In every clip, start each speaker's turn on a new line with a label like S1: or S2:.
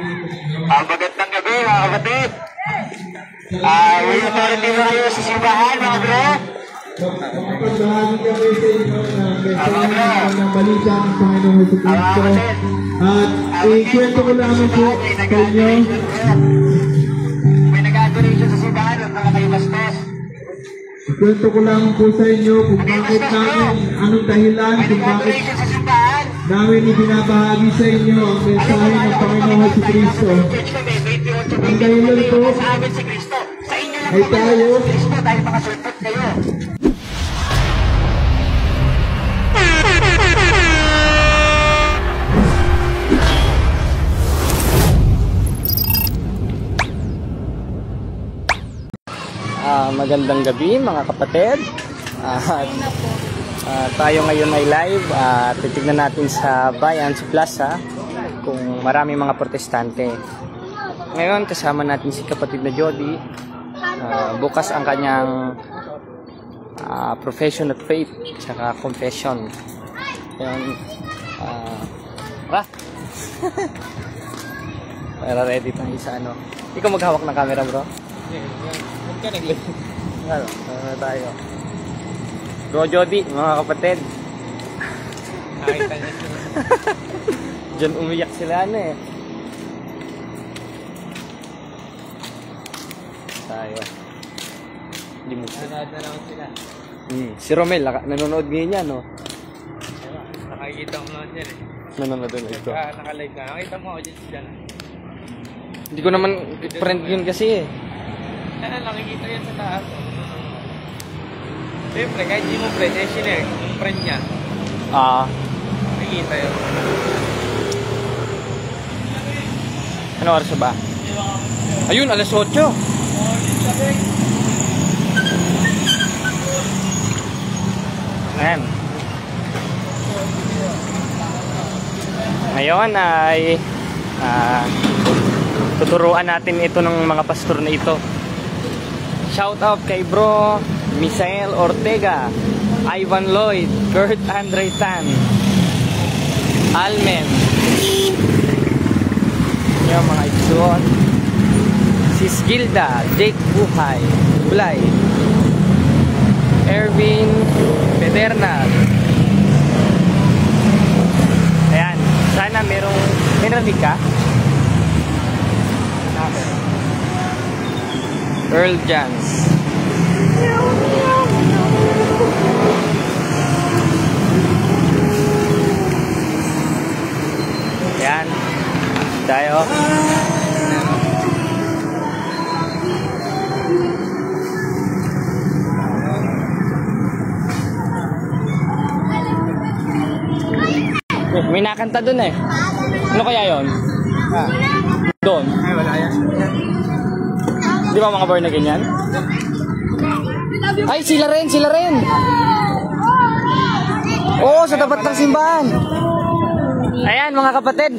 S1: Magandang gabi mga kapatid. May authority ba kayo sa simbahan mga bro?
S2: Magbahagi kami sa inyo ng balita ng Panginoong Jesucristo. At ikwento ko lamang po sa inyo.
S1: May nag-adoration sa simbahan at mga kayo bastos.
S2: Ikwento ko lamang po sa inyo kung bakit namin, anong dahilan, kung bakit namin ibinabahagi sa inyo ang mensahe ng Panginoong Jesucristo. Ang dahilan po ay tayo
S1: dahil mga sulpot kayo.
S3: Magandang gabi mga kapatid. Tayo ngayon ay live at titignan natin sa bayan, sa plaza, kung marami mga protestante. Ngayon kasama natin si kapatid na Jody. Bukas ang kanyang profession of faith saka confession. Ngayon, para ready tayo sa ano. Ikaw maghawak ng camera, bro? Ano tayo? Bro Jody, mga kapatid. Diyan umiyak sila na eh. Tayo. Limusin. Nanonood sila. Si Romel, nanonood ngayon yan, no?
S4: Nakikita ko naman yan eh.
S3: Nanonood doon ito.
S4: Nakalive ka. Nakita mo ako dyan.
S3: Hindi ko naman friend yun kasi eh.
S4: Nakikita yan sa taas. Siyempre, kahit di mo friend, eh sinare, friend niya. Nakikita yun.
S3: Ano oras ba? Ayun, alas 8. Ayan. Ngayon ay tuturuan natin ito ng mga pastor na ito. Shout out kay bro Misael Ortega, Ivan Lloyd, Kurt Andre Tan, Almen, yung mga isuon, Sis Gilda, Jake Bulay, Erwin Pedernal. Ayan, sana may narinig ka? Earl Jans. Ayan, tayo. May nakanta dun eh. Ano kaya yon? Doon.
S4: Ay, wala yan.
S3: Di ba mga born na ganyan? Ay, sila rin. Oo, sa tapat ng simbahan. Ayan mga kapatid,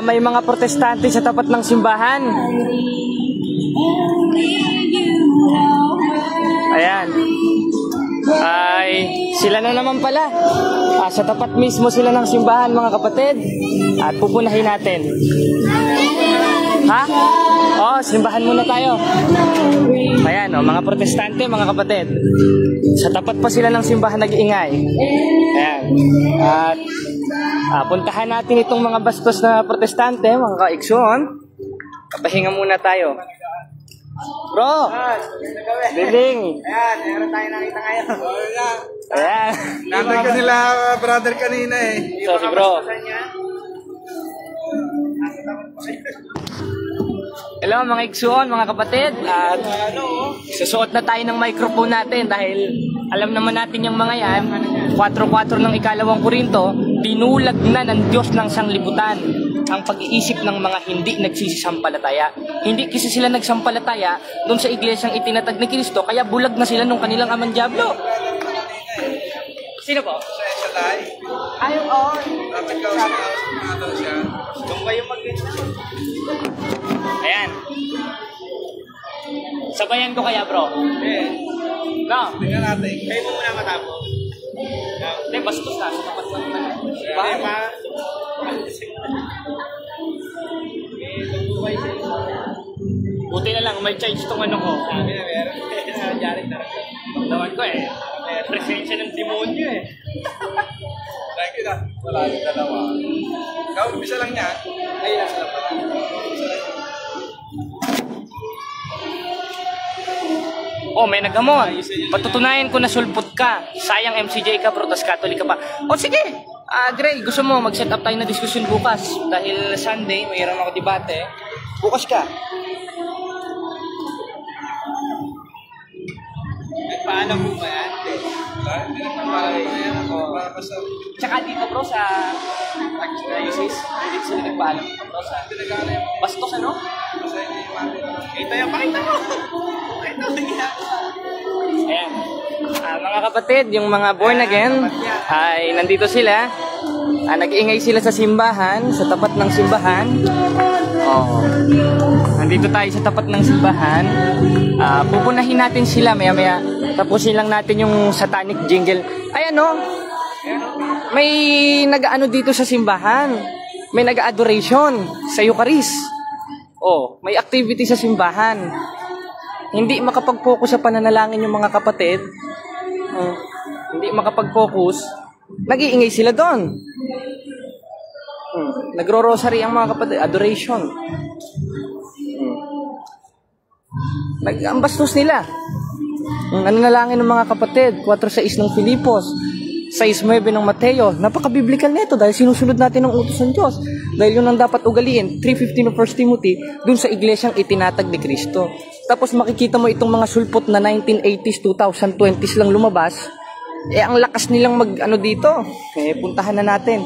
S3: may mga protestante sa tapat ng simbahan. Ayan. Ay, sila na naman pala. Sa tapat mismo sila ng simbahan mga kapatid. At pupunahin natin. Ha? Simbahan muna tayo. Ayan, mga protestante, mga kapatid. Sa tapat pa sila ng simbahan nag-iingay. Ayan. At puntahan natin itong mga bastos na protestante, mga kaikson. Papahinga muna tayo. Bro! Biling!
S4: Ayan, meron tayo nakita ngayon.
S3: Ayan.
S4: Number ka nila, brother kanina eh.
S3: So, si bro. Hello mga iksuon, mga kapatid. At susuot na tayo ng microphone natin dahil alam naman natin yung mga yan, 4-4 ng ikalawang Korinto, binulag na ng Diyos ng sanglibutan ang pag-iisip ng mga hindi nagsisisampalataya. Hindi kasi sila nagsampalataya doon sa iglesyang itinatag ni Kristo, kaya bulag na sila nung kanilang amang Diablo. Sino po?
S4: Siya live.
S3: Ayaw on.
S4: Dapat ka siya.
S3: Doon ba yung mag-gets? Ayan. Sabayan ko kaya bro? No.
S4: Tingnan natin. Kayo mo muna matapos.
S3: Hindi, bastos na. Sa tapat mo naman.
S4: Diba?
S3: Buti na lang, may charge tong ano ko.
S4: Sabi na meron. Jared na.
S3: Lawan ko eh. May presensya ng demonyo eh.
S4: Thank you na. Wala yung dalawa. Ikaw, umpisa lang niya. Ay, nasa lang pala. Umpisa lang.
S3: Oh, may nagamon. Patutunayan ko na sulpot ka. Sayang MCJ ka, bro, tas Catholic ka pa. O sige, Gray, gusto mo mag-set up tayo na diskusyon bukas. Dahil Sunday, mayroon ako debate. Bukas ka.
S4: Nagpaalam mo ba yan? Hindi nagpapaalam mo yan. Para basta.
S3: Tsaka dito, bro, sa diocese, hindi sila nagpaalam. Bro, sa bastos, ano?
S4: Basta hindi yung mami. Ito yung pakita mo. Ito yung ginagawa.
S3: Ayan. Mga kapatid, yung mga born again, ay nandito sila. Nag-iingay sila sa simbahan, sa tapat ng simbahan. Oo. Nandito tayo sa tapat ng simbahan. Pupunahin natin sila maya-maya. Tapusin lang natin yung satanic jingle. Ay ano, may nag-ano dito sa simbahan. May nag-adoration sa Eucharist. Oh, may activity sa simbahan. Hindi makapag-focus sa pananalangin yung mga kapatid. Hindi makapag-focus. Nag-iingay sila doon. Nagro-rosary ang mga kapatid. Adoration. Ang bastos nila. Nananalangin ng mga kapatid. 4:6 ng Filipos. 6:9 ng Mateo. Napaka-biblical nito dahil sinusunod natin ang utos ng Diyos. Dahil yun ang dapat ugaliin. 3:15 ng 1 Timothy dun sa iglesyang itinatag ni Kristo. Tapos makikita mo itong mga sulpot na 1980s, 2020s lang lumabas. Ang lakas nilang mag-ano dito. Puntahan na natin.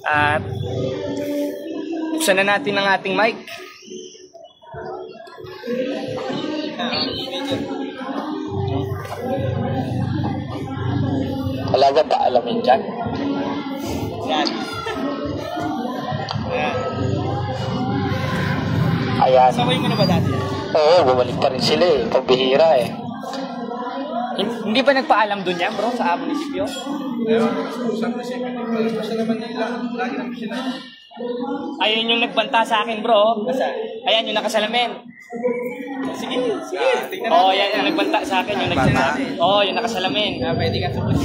S3: At buksan na natin ang ating mic. Talaga ba alamin dyan?
S4: Yan.
S3: Ayan.
S4: Sabay mo na ba dati?
S3: Oo, bumalik pa rin sila eh. Pagbihira eh. Hindi ba nagpaalam dun yan, bro, sa munisipyo?
S4: Ewan, saan na siya? Basta naman nila. Lagi naman sila.
S3: Ayun yung nagbanta sa akin, bro. Ayan yung nakasalamin.
S4: Sige, sige. Tingnan
S3: Oo,
S4: natin.
S3: yan yung nagbanta sa akin. Yung Oo, yung nakasalamin.
S4: Pwede ka tubos.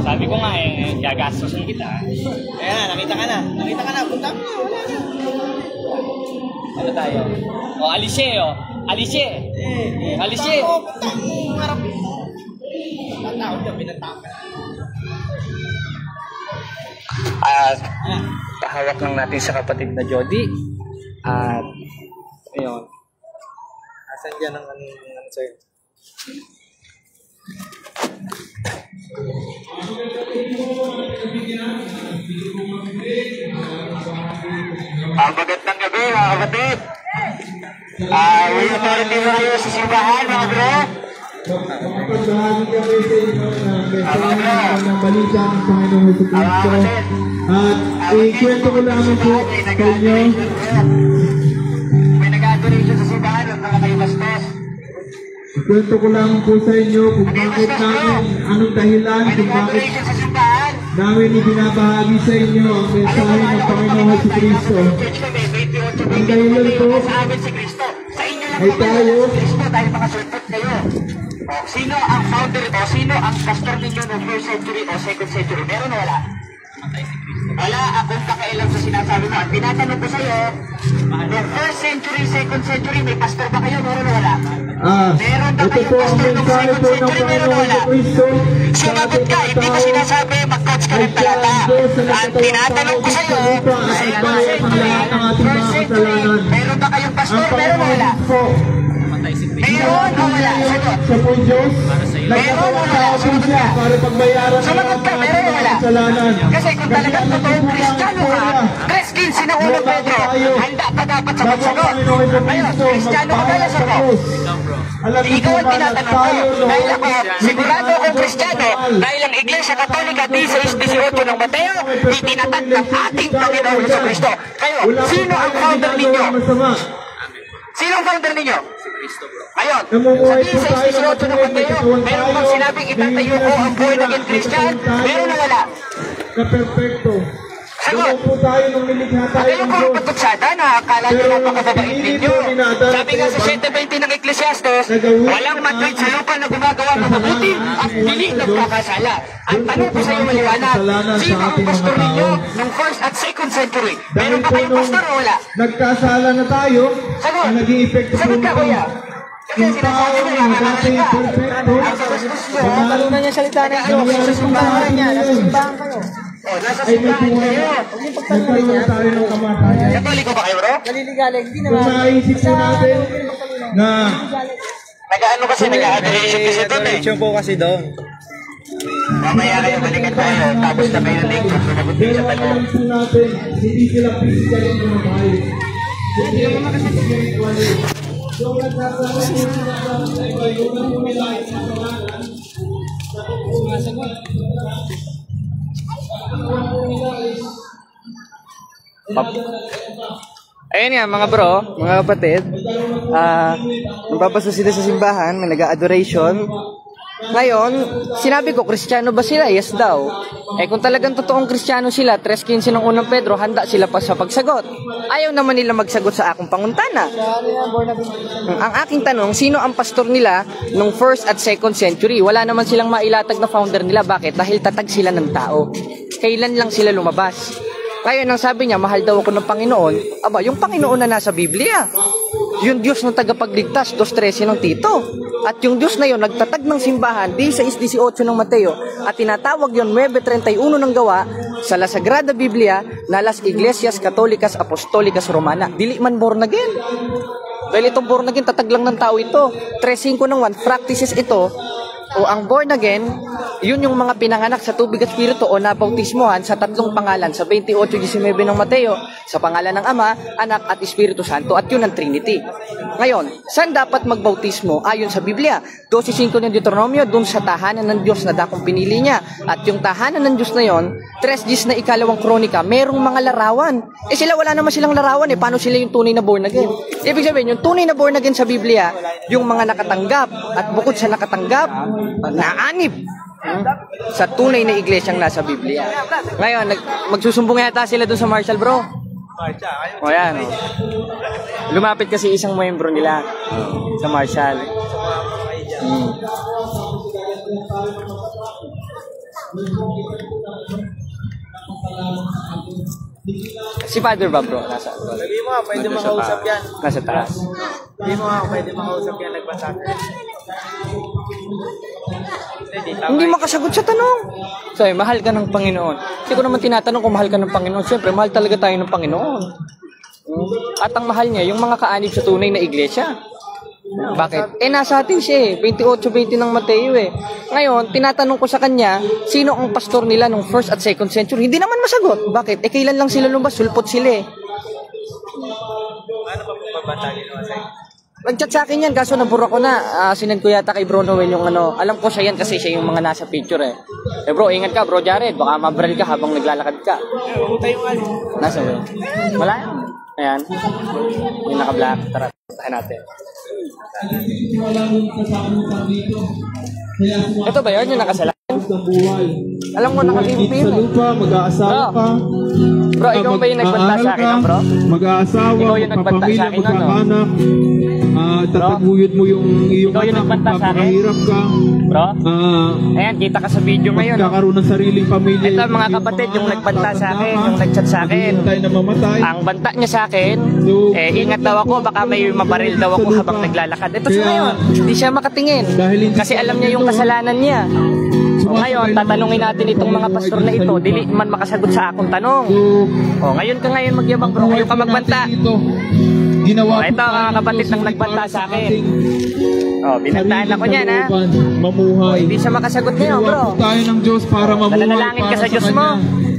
S3: Sabi ko nga eh, gagastosin kita.
S4: Ayan, nakita ka na. Nakita ka na. Punta mo na. Wala na.
S3: Ano tayo? O, Alice, oh. Alice. Alice.
S4: Punta mo. Harap mo. Tatawag na, pinataka.
S3: Pahawak lang natin sa kapatid na Jody. At, ayun.
S4: Asan dyan ang ano sa'yo?
S1: Magandang gabi mga kapatid. May authority ba kayo sa simbahan mga bro?
S2: Mapagbahagi kami sa inyo ng mensahe ng balita ng Panginoong Jesucristo. At ikwento ko lamang po sa inyo.
S1: May nag-adoration sa simbahan at mga kayo bastos.
S2: Ikwento ko lamang po sa inyo kung bakit namin, anong dahilan,
S1: May
S2: kung bakit
S1: nag-adoration sa simbahan.
S2: namin ibinabahagi sa inyo ang mensahe ng Panginoong Jesucristo. Ang dahilan po
S1: Sa amin si Kristo. Sa inyo lang
S2: ay
S1: po
S2: tayo,
S1: si Kristo dahil mga sulpot kayo. Sino ang founder o sino ang pastor ninyo noong 1st century o 2nd century? Meron o wala? Wala akong pakialam sa sinasabi mo. Ang tinatanong ko sa'yo, noong 1st century, 2nd century, may pastor ba kayo? Meron o wala? Meron ba
S2: ito
S1: kayong
S2: po ang
S1: pastor noong
S2: mensahe
S1: 2nd
S2: po ng
S1: century? Meron o
S2: Panginoong
S1: wala?
S2: Jesucristo sa
S1: Sumagot
S2: ating
S1: ka,
S2: mga
S1: hindi ko
S2: tao.
S1: sinasabi mag-coach ka ng talata. Ang tinatanong ko sa'yo,
S2: At bayad ang lahat ng ating mga kasalanan.
S1: meron ba kayong pastor?
S2: Ang
S1: Meron o wala?
S2: Panginoon po,
S1: Meron o wala? Sagot.
S2: siya po Diyos, nagkatawang tao po siya para pagbayaran ng
S1: Sumagot ka,
S2: ating
S1: meron o
S2: mga
S1: wala?
S2: kasalanan.
S1: Kasi kung talagang totoong Kristiyano ka, 3:15 na unang Pedro, handa ka dapat sa
S2: Bago ang
S1: pagsagot.
S2: Panginoon
S1: Ngayon,
S2: Jesucristo,
S1: Kristiyano ka ba
S2: magbayad
S1: sa
S2: sa
S1: ko?
S2: krus. Alam niyo
S1: Ikaw
S2: po
S1: ang
S2: ba na
S1: tinatanong ko,
S2: tayo
S1: dahil
S2: noon,
S1: ako, sigurado akong Kristiyano, dahil ang Iglesia Katolika 16:18 ng Mateo, itinatag ng ating Panginoon Jesucristo. Kayo, sino ang founder ninyo? Sino ang founder ninyo? Ngayon,
S2: Namumuhay po
S1: sa
S2: tayo ng
S1: 16:18 ng Mateo, meron bang sinabing itatayo ko ang born again Christian? Meron na wala?
S2: na perfecto.
S1: Sa sagot.
S2: po tayo nung nilikha tayo
S1: Kayo
S2: ng
S1: puro
S2: Diyos.
S1: patutsada na akala nyo
S2: Pero
S1: napakababait
S2: hindi
S1: ninyo.
S2: po dinadala
S1: Sabi nga sa
S2: po
S1: 7:20 ng Ecclesiastes,
S2: Nagawin
S1: walang
S2: na
S1: matwid sa lupa na gumagawa ng mabuti at dili nagkakasala. Ang tanong ko sa iyo maliwanag, sino ang pastor ninyo ng 1st at 2nd century? Meron ba kayong pastor o wala?
S2: Nagkasala na tayo,
S1: Sagot.
S2: ang naging epekto po
S1: Sagot ka, kuya. Kasi
S2: yung tao
S1: sinasabi mo,
S2: na dati
S1: nakakasala ka.
S2: perfecto,
S1: Ang sagastos nyo,
S3: Talunan niya salita ng Diyos.
S1: Nangyari
S3: Sa simbahan niya. Nasa simbahan kayo.
S1: nasa
S2: ay may
S1: simbahan
S2: buhay.
S1: kayo.
S2: Nagkaroon tayo ng kamatayan.
S1: Katoliko ba kayo, bro?
S3: Naliligalig. Hindi
S2: Kung
S3: naman.
S2: naisip po natin na
S1: Nag-ano kasi, nag-adoration kasi doon eh.
S4: po kasi doon.
S1: Mamaya kayo, balikan tayo. Tapos na kayo ng lecture. Sumagot kayo
S2: pero
S1: sa tanong.
S2: alam po natin, hindi sila physical yung mga bahay. Hindi naman kasi spiritual. So, nagkasala po sila sa iba, yung na po nila ay kasalanan.
S3: Ayun nga mga bro, mga kapatid, nagpapasa sila sa simbahan, may nag-adoration. Ngayon, sinabi ko, Kristiyano ba sila? Yes daw. Eh kung talagang totoong Kristiyano sila, 3:15 ng unang Pedro, handa sila pa sa pagsagot. Ayaw naman nila magsagot sa akong panguntana. Ang aking tanong, sino ang pastor nila nung 1st at 2nd century? Wala naman silang mailatag na founder nila. Bakit? Dahil tatag sila ng tao. Kailan lang sila lumabas? Ngayon, ang sabi niya, mahal daw ako ng Panginoon. Aba, yung Panginoon na nasa Biblia. Yung Diyos ng tagapagligtas, 2:13 ng Tito. At yung Diyos na yun, nagtatag ng simbahan, 16:18 ng Mateo, at tinatawag yun 9:31 ng Gawa, sa La Sagrada Biblia, na Las Iglesias Católicas Apostolicas Romana. Dili man born again. Dahil itong born again, tatag lang ng tao ito. 3:5 ng 1, practices ito. O ang born again, yun yung mga pinanganak sa tubig at spirito o nabautismohan sa tatlong pangalan, sa 28:19 ng Mateo, sa pangalan ng Ama, Anak at Espiritu Santo, at yun ang Trinity. Ngayon, saan dapat magbautismo? Ayon sa Biblia, 12:5 ng Deuteronomio, dun sa tahanan ng Diyos na dakong pinili niya. At yung tahanan ng Diyos na yon, 3:10 na ikalawang kronika, merong mga larawan. Eh sila wala naman silang larawan eh, paano sila yung tunay na born again? Ibig sabihin, yung tunay na born again sa Biblia, yung mga nakatanggap, at bukod sa nakatanggap, naanib sa tunay na iglesyang nasa Biblia. Ngayon, magsusumbong yata sila dun sa Marshall, bro. O yan, o. Lumapit kasi isang membro nila sa Marshall. Si Father ba, bro? Nasa?
S4: Sabi mo, pwede makausap yan.
S3: Nasa taas.
S4: Sabi mo, pwede makausap yan. Nagbasa.
S3: Hindi makasagot sa tanong. So, mahal ka ng Panginoon. Kasi ko naman tinatanong kung mahal ka ng Panginoon. Siyempre, mahal talaga tayo ng Panginoon. At ang mahal niya, yung mga kaanib sa tunay na iglesia. Bakit? Eh, nasa atin siya eh. 28:20 ng Mateo eh. Ngayon, tinatanong ko sa kanya, sino ang pastor nila nung 1st at 2nd century? Hindi naman masagot. Bakit? Eh, kailan lang sila lumabas? Sulpot sila eh.
S4: Ano ba mabatagin naman sa'yo?
S3: Nag-chat sa akin yan, kaso nabura ko na. Sinend ko yata kay Bro Noel yung ano. Alam ko siya yan kasi siya yung mga nasa picture eh. Eh bro, ingat ka bro Jared. Baka mabaril ka habang naglalakad ka.
S4: Umutay yung ano.
S3: Nasa ba? Wala yan. Ayan. Yung naka-black. Tara, tayo natin. Ito ba yun? Yung nakasalan?
S2: ng buhay.
S3: Alam mo, nakatimpi
S2: Dito
S3: yun
S2: sa
S3: eh.
S2: lupa, mag-aasawa ka.
S3: Bro, ikaw ba yung nagbanta sa akin, bro?
S2: Mag-aasawa,
S3: Ikaw yung nagbanta sa akin, ano?
S2: magkakaanak. Tataguyod mo yung iyong
S3: Ikaw yung
S2: anak,
S3: nagbanta sa akin?
S2: magpapahirap ka.
S3: Bro? Ayan, kita ka sa video ngayon. Oh.
S2: Magkakaroon ng sariling pamilya.
S3: Ito mga kapatid, yung nagbanta sa akin, yung nagchat sa akin.
S2: Tayo na mamatay.
S3: Ang banta niya sa akin, ingat daw ako, baka may mabaril daw ako habang naglalakad. Ito siya ngayon, hindi siya makatingin. Kasi alam niya yung kasalanan niya. So ngayon, tatanungin natin itong mga pastor na ito, dili man makasagot sa akong tanong. O, ngayon ka ngayon magyabang bro, kayo ka magbanta.
S2: Ginawa
S3: Ito mga kapatid nang nagbanta sa akin. O, binantaan ako niyan ha.
S2: Mamuhay.
S3: Hindi siya makasagot ngayon bro.
S2: Tayo ng Diyos para mamuhay.
S3: Nananalangin ka sa Diyos mo.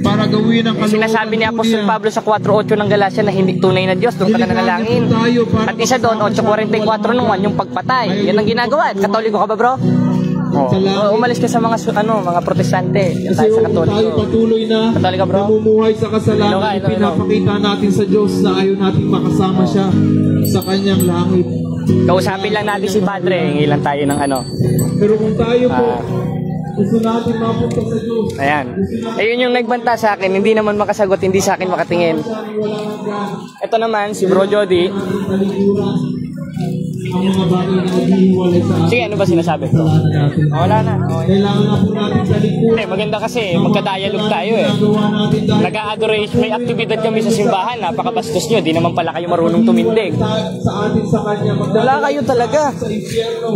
S2: Para gawin ang kalooban.
S3: Sinasabi ni Apostol Pablo sa 4:8 ng Galacia na hindi tunay na Diyos, doon ka nananalangin. At isa doon, 8:44 ng 1, yung pagpatay. Yan ang ginagawa. Katoliko ka ba bro? Umalis ka sa mga mga protestante. Yan tayo sa katoliko.
S2: Tayo patuloy na
S3: Katoliko bro?
S2: namumuhay sa kasalanan. Ipinapakita natin sa Diyos na ayaw nating makasama siya sa kanyang langit.
S3: Kausapin lang natin si Padre. Hingi lang tayo ng ano.
S2: Pero kung tayo po Gusto natin mapunta sa Diyos.
S3: Ayan. Ayun yung nagbanta sa akin, hindi naman makasagot, hindi sa akin makatingin. Ito naman, si Bro Jody.
S2: Ang mga bagay na naghihiwalay sa atin.
S3: Sige, ano ba sinasabi? Wala na.
S2: Kailangan na po natin talikuran.
S3: Hindi, maganda kasi, magka-dialogue tayo eh.
S2: Gawa natin dahil
S3: Nag-a-adoration, may aktibidad kami sa simbahan, napakabastos nyo, di naman pala kayo marunong tumindig.
S2: sa atin sa Kanya.
S3: Wala kayo talaga.
S2: Sa impyerno.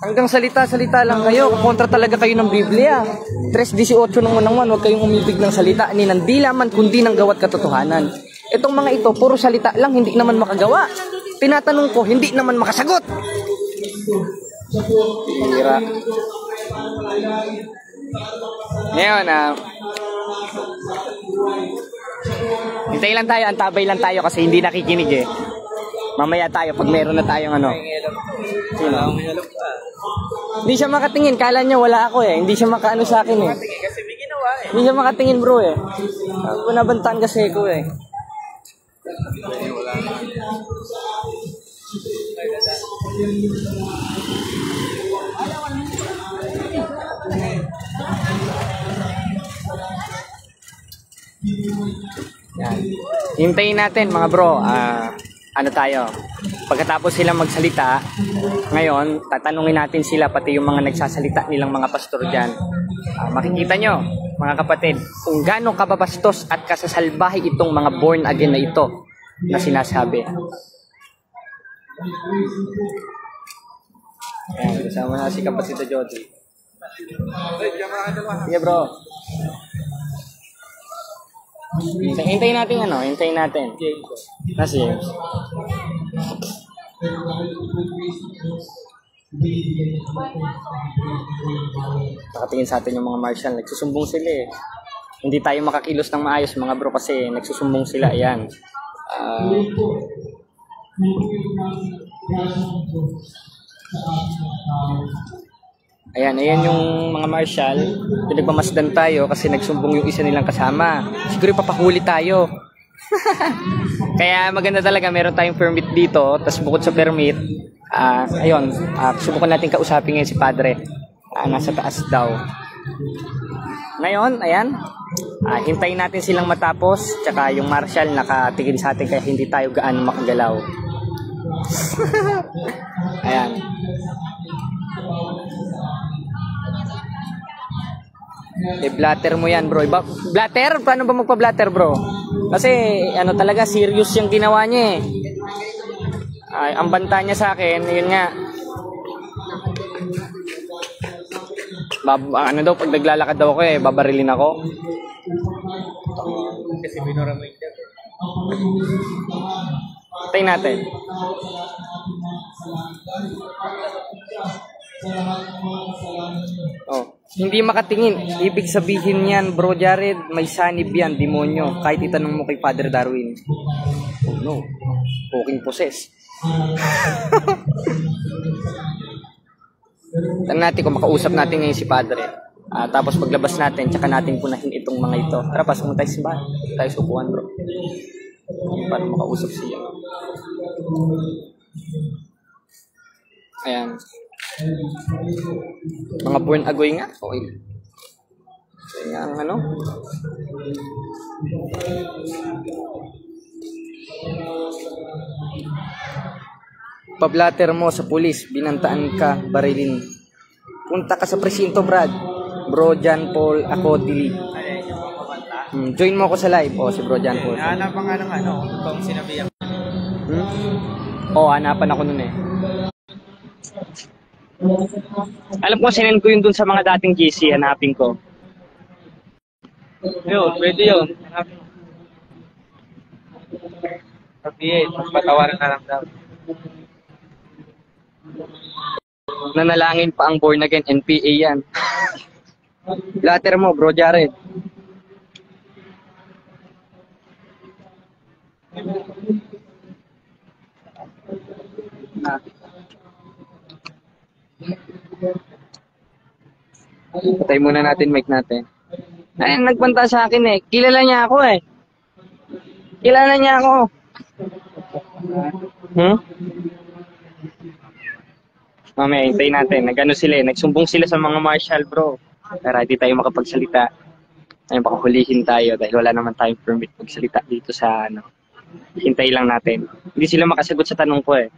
S3: Hanggang salita-salita lang kayo, kukontra talaga kayo ng Biblia. 3:18 ng unang man, huwag kayong umibig ng salita, ni ng di laman kundi ng gawat katotohanan. Itong mga ito, puro salita lang, hindi naman makagawa. Tinatanong ko, hindi naman makasagot. Hira. Ngayon, hintay lang tayo, antabay lang tayo kasi hindi nakikinig eh. Mamaya tayo, pag meron na tayong ano. Sino? Hindi siya makatingin, kala niya wala ako eh. Hindi siya makaano sa akin eh.
S4: Kasi may ginawa eh.
S3: Hindi siya makatingin bro eh. Nabantaan kasi ko eh. Yan. Hintayin natin mga bro. Ano tayo? Pagkatapos sila magsalita, ngayon, tatanungin natin sila, pati yung mga nagsasalita nilang mga pastor dyan. Makikita nyo, mga kapatid, kung gaano kababastos at kasasalbahe itong mga born again na ito na sinasabi. Ayan, kasama na si kapatid Jody. Sige bro. Hintayin natin ano, hintayin natin. Nasi James. Nakatingin sa atin yung mga marshal, nagsusumbong sila eh. Hindi tayo makakilos ng maayos mga bro kasi nagsusumbong sila, ayan. Ayan yung mga marshal. Pinagmamasdan tayo kasi nagsumbong yung isa nilang kasama. Siguro papahuli tayo. Kaya maganda talaga, meron tayong permit dito. Tapos bukod sa permit, subukan natin kausapin ngayon si Padre. Nasa taas daw. Ngayon, ayan. Hintayin natin silang matapos. Tsaka yung marshal nakatingin sa atin kaya hindi tayo gaano makagalaw. Ayan. Blatter mo yan bro. Blatter? Paano ba magpa-blatter bro? Kasi ano talaga, serious yung ginawa niya eh. Ang banta niya sa akin, yun nga. Ano daw, pag naglalakad daw ako eh, babarilin ako.
S4: Kasi binoramay siya.
S3: Tayo natin. Hindi makatingin. Ibig sabihin yan, Bro Jared, may sanib yan, demonyo. Kahit itanong mo kay Father Darwin. Oh no. Fucking possess. Tanong natin kung makausap natin ngayon si Padre. Tapos paglabas natin, tsaka natin punahin itong mga ito. Tara, pasok mo tayo sa simbahan. Tayo sa upuan, bro. Para makausap siya. Ayan. Mga born agoy nga. Okay. So, nga ang ano. Pablatter mo sa pulis, binantaan ka, barilin. Punta ka sa presinto, Brad. Bro John Paul, ako, Dili. Join mo ako sa live. Si Bro John Paul.
S4: Hanapan nga ng ano, itong sinabihan.
S3: Hanapan ako nun eh. Alam ko, sinend ko yun dun sa mga dating GC, hanapin ko.
S4: Yun, pwede yun. Sabihin, patawarin na lang daw.
S3: Nanalangin pa ang born again, NPA yan. Blatter mo, Bro Jared. Patay muna natin mic natin. Ay, nagbanta sa akin eh. Kilala niya ako eh. Kilala niya ako. Mamaya, hintayin natin. Nag-ano sila eh. Nagsumbong sila sa mga marshal, bro. Pero hindi tayo makapagsalita. Ay, baka hulihin tayo dahil wala naman tayong permit magsalita dito sa ano. Hintay lang natin. Hindi sila makasagot sa tanong ko eh.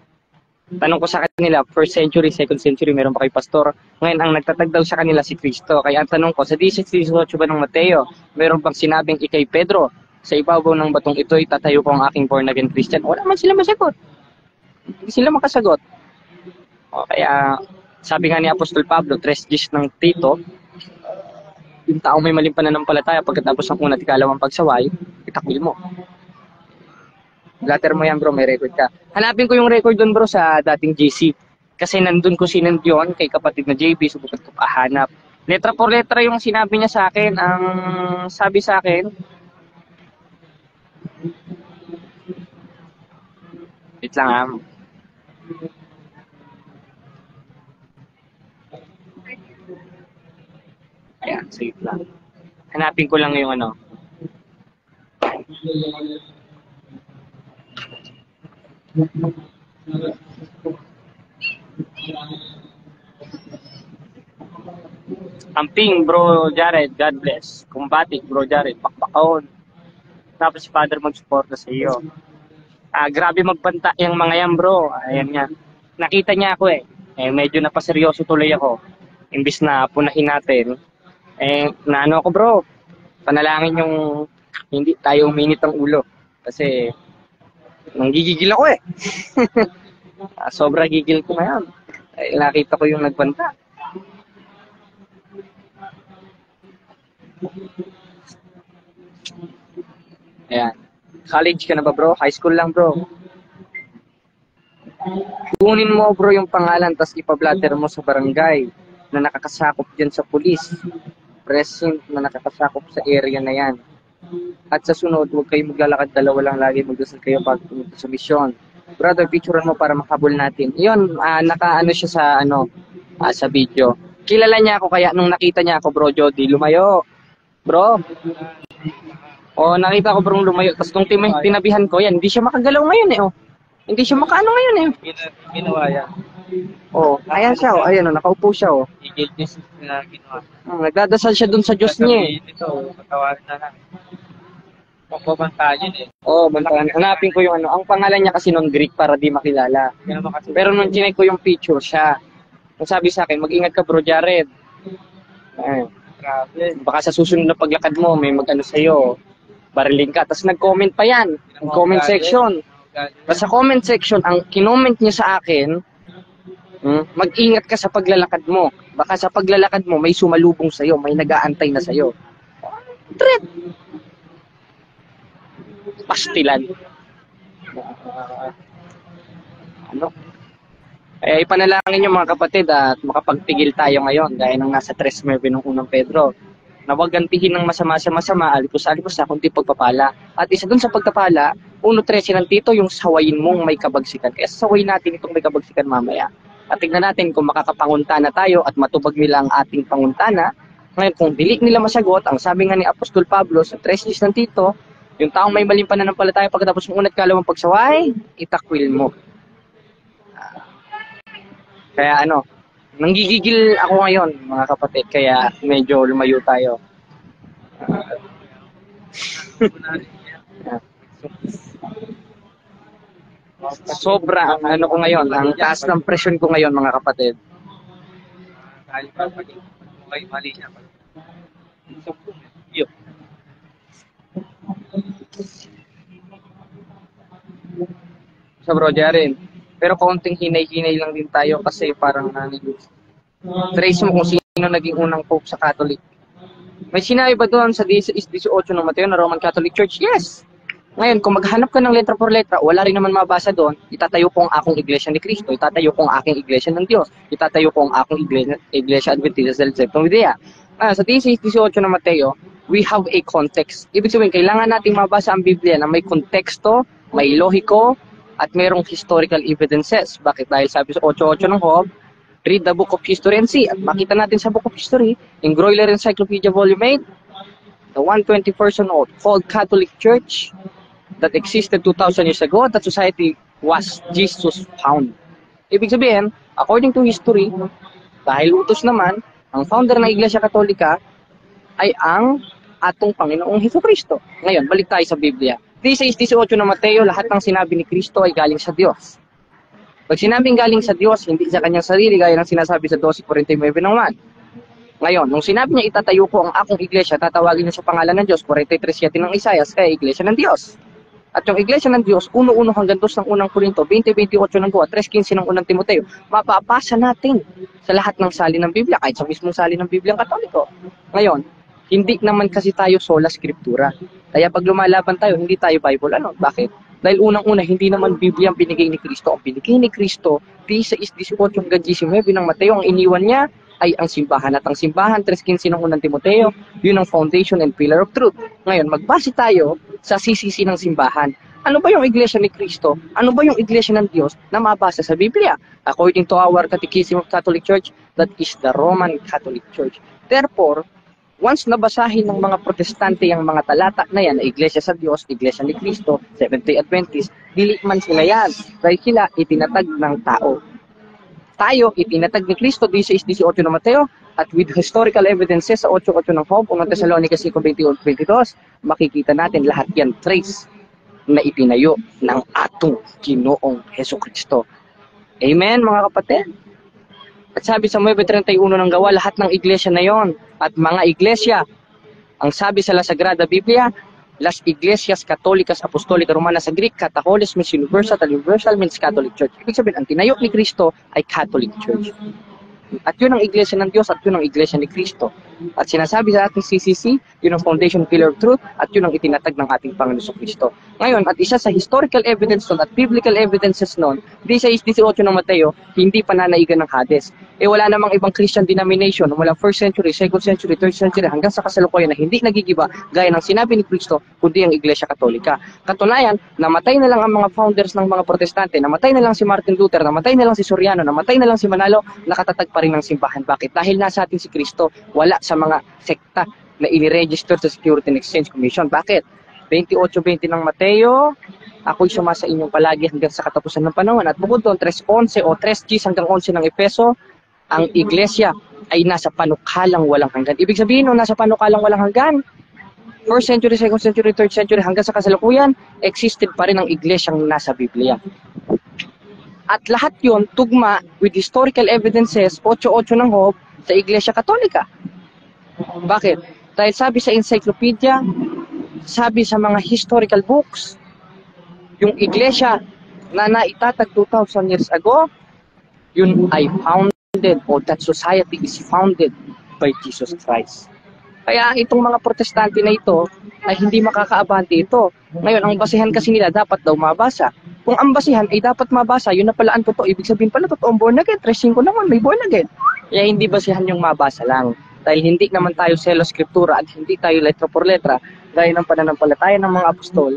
S3: Tanong ko sa kanila, 1st century, 2nd century, meron pa kay pastor. Ngayon, ang nagtatag daw sa kanila si Kristo. Kaya ang tanong ko, sa 16:18 ba ng Mateo, meron bang sinabing ikay Pedro, sa ibabaw ng batong ito'y tatayo ko ang aking born again Christian? Wala man sila masagot. Hindi sila makasagot. O, kaya, sabi nga ni Apostol Pablo, 3 Gs ng Tito, yung taong may maling pananampalataya pagkatapos ng una't ikalawang pagsaway, itakwil mo. Blatter mo yan bro, may record ka. Hanapin ko yung record doon bro sa dating GC. Kasi nandun ko sinend yun kay kapatid na JB, subukan ko pahanap. Letra por letra yung sinabi niya sa akin. Ang sabi sa akin, wait lang Ayan, safe lang. Hanapin ko lang yung ano. Amping bro Jared, God bless. Kumbatik bro Jared, pakbakaon. Tapos si Father mag-suporta sa iyo. Grabe magbanta yung mga yan bro. Ayan nga. Nakita niya ako eh. Medyo napaseryoso tuloy ako. Imbis na punahin natin. Naano ako bro. Panalangin yung hindi tayo uminit ang ulo. Kasi nanggigigil ako eh. Sobra gigil ko ngayon. Nakita ko yung nagbanta. Ayan. College ka na ba bro? High school lang bro. Kunin mo bro yung pangalan tapos ipablatter mo sa barangay na nakakasakop dyan sa pulis. Precinct na nakakasakop sa area na yan. At sa sunod, huwag kayo maglalakad, dalawa lang lagi, magdasal kayo pag pumunta sa misyon. Brother, picturean mo para makahabol natin. Yun, naka-ano siya sa, sa video. Kilala niya ako, kaya nung nakita niya ako, bro, Jody, lumayo. Bro. Nakita ko bro lumayo. Tapos nung tinabihan ko, yan, hindi siya makagalaw ngayon eh, Hindi siya makaano ngayon eh.
S4: Ginawa yan.
S3: Ayan siya, ayan nakaupo siya,
S4: Igil Jesus na ginawa.
S3: Nagdadasal siya dun sa Diyos niya eh.
S4: Ito, patawarin na lang. Pagpabantayan eh.
S3: Bantayan. Hanapin ko yung Ang pangalan niya kasi nun Greek para di makilala. Pero nung chinek ko yung picture siya, nung sabi sa akin, mag-ingat ka bro Jared.
S4: Grabe.
S3: Baka sa susunod na paglakad mo, may mag-ano sa'yo. Bariling ka. Tapos nag-comment pa yan. Comment section. Tapos sa comment section, ang kinoment niya sa akin, mag-ingat ka sa paglalakad mo. Baka sa paglalakad mo, may sumalubong sa'yo, may nag-aantay na sa'yo. Threat! Pastilan. Ipanalangin niyo mga kapatid at makapagpigil tayo ngayon gaya ng nasa 3 ng unang Pedro. Na huwag gantihin ng masama sa masama, alipos-alipos sa kundi pagpapala. At isa dun sa pagpapala, 1:13 ng Tito, yung sawayin mong may kabagsikan. Kaya sawayin natin itong may kabagsikan mamaya. At tignan natin kung makakapanguntana tayo at matubag nila ang ating panguntana. Ngayon, kung dili nila masagot, ang sabi nga ni Apostol Pablo sa 3 ng Tito, yung taong may maling pananampalataya pagkatapos ng una't kalawang pagsaway, itakwil mo. Kaya nanggigigil ako ngayon, mga kapatid, kaya medyo lumayo tayo. Sobra ang ko ngayon, ang taas ng presyon ko ngayon, mga kapatid.
S4: Mali niya.
S3: Sa bro, Jaren. Pero kaunting hinay-hinay lang din tayo kasi parang trace mo kung sino naging unang pope sa Catholic. May sinabi ba doon sa 18 ng Mateo na Roman Catholic Church? Yes! Ngayon, kung maghanap ka ng letra por letra, wala rin naman mabasa doon, itatayo ko ang akong iglesia ni Cristo, itatayo ko ang aking iglesia ng Diyos, itatayo ko ang aking iglesia Adventista del Septimo Día. Sa 18 ng Mateo, we have a context. Ibig sabihin, kailangan nating mabasa ang Biblia na may konteksto, may lohiko, at mayroong historical evidences. Bakit? Dahil sabi sa 8.8 ng Job, read the book of history and see. At makita natin sa book of history, in Groyler Encyclopedia Volume 8, the 121st old called Catholic Church that existed 2,000 years ago, that society was Jesus found. Ibig sabihin, according to history, dahil utos naman, ang founder ng Iglesia Katolika ay ang atong Panginoong Hesukristo. Ngayon, balik tayo sa Biblia. 16:18 ng Mateo, lahat ng sinabi ni Kristo ay galing sa Diyos. Pag sinabing galing sa Diyos, hindi sa kanyang sarili, gaya ng sinasabi sa 12:49 ng Juan. Ngayon, nung sinabi niya, itatayo ko ang akong iglesia, tatawagin niya sa pangalan ng Diyos, 43:7 ng Isaias, kaya iglesia ng Diyos. At yung iglesia ng Diyos, 1:1 hanggang 2 ng unang Korinto, 20:28 ng Gawa, 3:15 ng unang Timoteo, mapapasa natin sa lahat ng salin ng Biblia, kahit sa mismong salin ng Biblia ng Katoliko. Ngayon, hindi naman kasi tayo sola scriptura. Kaya pag lumalaban tayo, hindi tayo Bible. Ano? Bakit? Dahil unang-una, hindi naman Biblia ang binigay ni Kristo. Ang binigay ni Kristo, 16:18 hanggang 19 ng Mateo, ang iniwan niya ay ang simbahan. At ang simbahan, 3:15 ng unang Timoteo, yun ang foundation and pillar of truth. Ngayon, magbase tayo sa CCC ng simbahan. Ano ba yung iglesia ni Kristo? Ano ba yung iglesia ng Diyos na mabasa sa Biblia? According to our Catechism of Catholic Church, that is the Roman Catholic Church. Therefore, once nabasahin ng mga protestante ang mga talata na yan, iglesia sa Diyos, iglesia ni Kristo, Seventh-day Adventist, dili man sila yan. Dahil sila itinatag ng tao. Tayo, itinatag ni Kristo, 16:18 ng Mateo, at with historical evidences sa 8:8 ng Job, unang Thessalonica 5:21-22, makikita natin lahat yan trace na itinayo ng atong Ginoong Hesukristo. Amen, mga kapatid? At sabi sa 9:31 ng Gawa, lahat ng iglesia na yon at mga iglesia, ang sabi sa La Sagrada Biblia, Las Iglesias Católicas Apostolica Romana sa Greek, Kataholis means universal, universal means Catholic Church. Ibig sabihin, ang tinayo ni Kristo ay Catholic Church. At yun ang iglesia ng Diyos at yun ang iglesia ni Kristo. At sinasabi sa ating CCC, yun ang foundation pillar of truth at yun ang itinatag ng ating Panginoon sa Kristo. Ngayon, at isa sa historical evidence nun at biblical evidences nun, 16:18 ng Mateo, hindi pananaigan ng Hades. Wala namang ibang Christian denomination mula 1st century, 2nd century, 3rd century hanggang sa kasalukuyan na hindi nagigiba gaya ng sinabi ni Kristo, kundi ang Iglesia Katolika. Katunayan, namatay na lang ang mga founders ng mga protestante, namatay na lang si Martin Luther, namatay na lang si Soriano, namatay na lang si Manalo, nakatatag pa rin ng simbahan. Bakit? Dahil nasa atin si Kristo, wala sa mga sekta na iniregister sa Security and Exchange Commission. Bakit? 28:20 ng Mateo, ako'y sumasa inyong palagi hanggang sa katapusan ng panahon. At bukod doon, 3:11 o 3:10 hanggang 11 ng Efeso, ang iglesia ay nasa panukalang walang hanggan. Ibig sabihin, nung nasa panukalang walang hanggan, 1st century, 2nd century, 3rd century, hanggang sa kasalukuyan, existed pa rin ang iglesyang nasa Biblia. At lahat yon tugma with historical evidences, 8:8 ng Job, sa Iglesia Katolika. Bakit? Dahil sabi sa encyclopedia, sabi sa mga historical books, yung iglesia na naitatag 2,000 years ago, yun ay founded or that society is founded by Jesus Christ. Kaya itong mga protestante na ito ay hindi makakaabante ito. Ngayon, ang basihan kasi nila dapat daw mabasa. Kung ang basihan ay dapat mabasa, yun na pala ang totoo. Ibig sabihin pala, totoong born again. 3:5 naman, may born again. Kaya hindi basihan yung mabasa lang. Dahil hindi naman tayo selo scriptura at hindi tayo letra por letra, gaya ng pananampalataya ng mga apostol,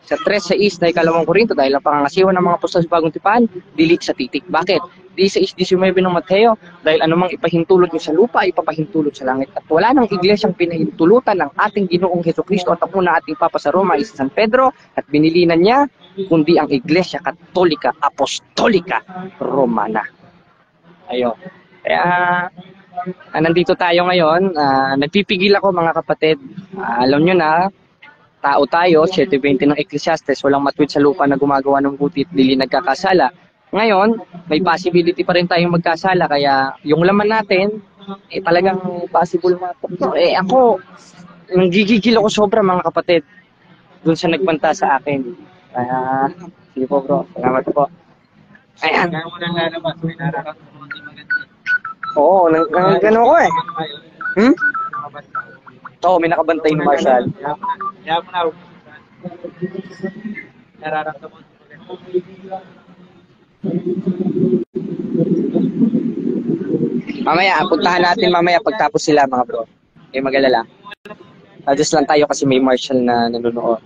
S3: sa 3:6 na 2 Korinto, dahil ang pangangasiwa ng mga apostol sa bagong tipan, dili sa titik. Bakit? 16:19 ng Mateo, dahil anumang ipahintulot nyo sa lupa, ipapahintulot sa langit. At wala nang iglesyang pinahintulutan ng ating Ginoong Hesukristo at ang una ating Papa sa Roma is San Pedro at binilinan niya, kundi ang Iglesia Katolika Apostolika Romana. Ayun. Kaya, nandito tayo ngayon. Nagpipigil ako mga kapatid. Alam nyo na, tao tayo, 7:20 ng Ecclesiastes, walang matuwid sa lupa na gumagawa ng buti at dili nagkakasala. Ngayon, may possibility pa rin tayong magkasala, kaya yung laman natin, talagang possible matukto. Ako, nanggigigil ako sobra mga kapatid, dun sa nagpanta sa akin. Kaya, sige po bro, salamat po. Ayan. Oo, gano'n ko eh. Oo, may nakabantay ng Marshall.
S4: Kaya mo na, nararamdaman ko.
S3: Mamaya, puntahan natin mamaya pagtapos sila mga bro. Mag-alala. Adjust lang tayo kasi may Marshall na nanonood.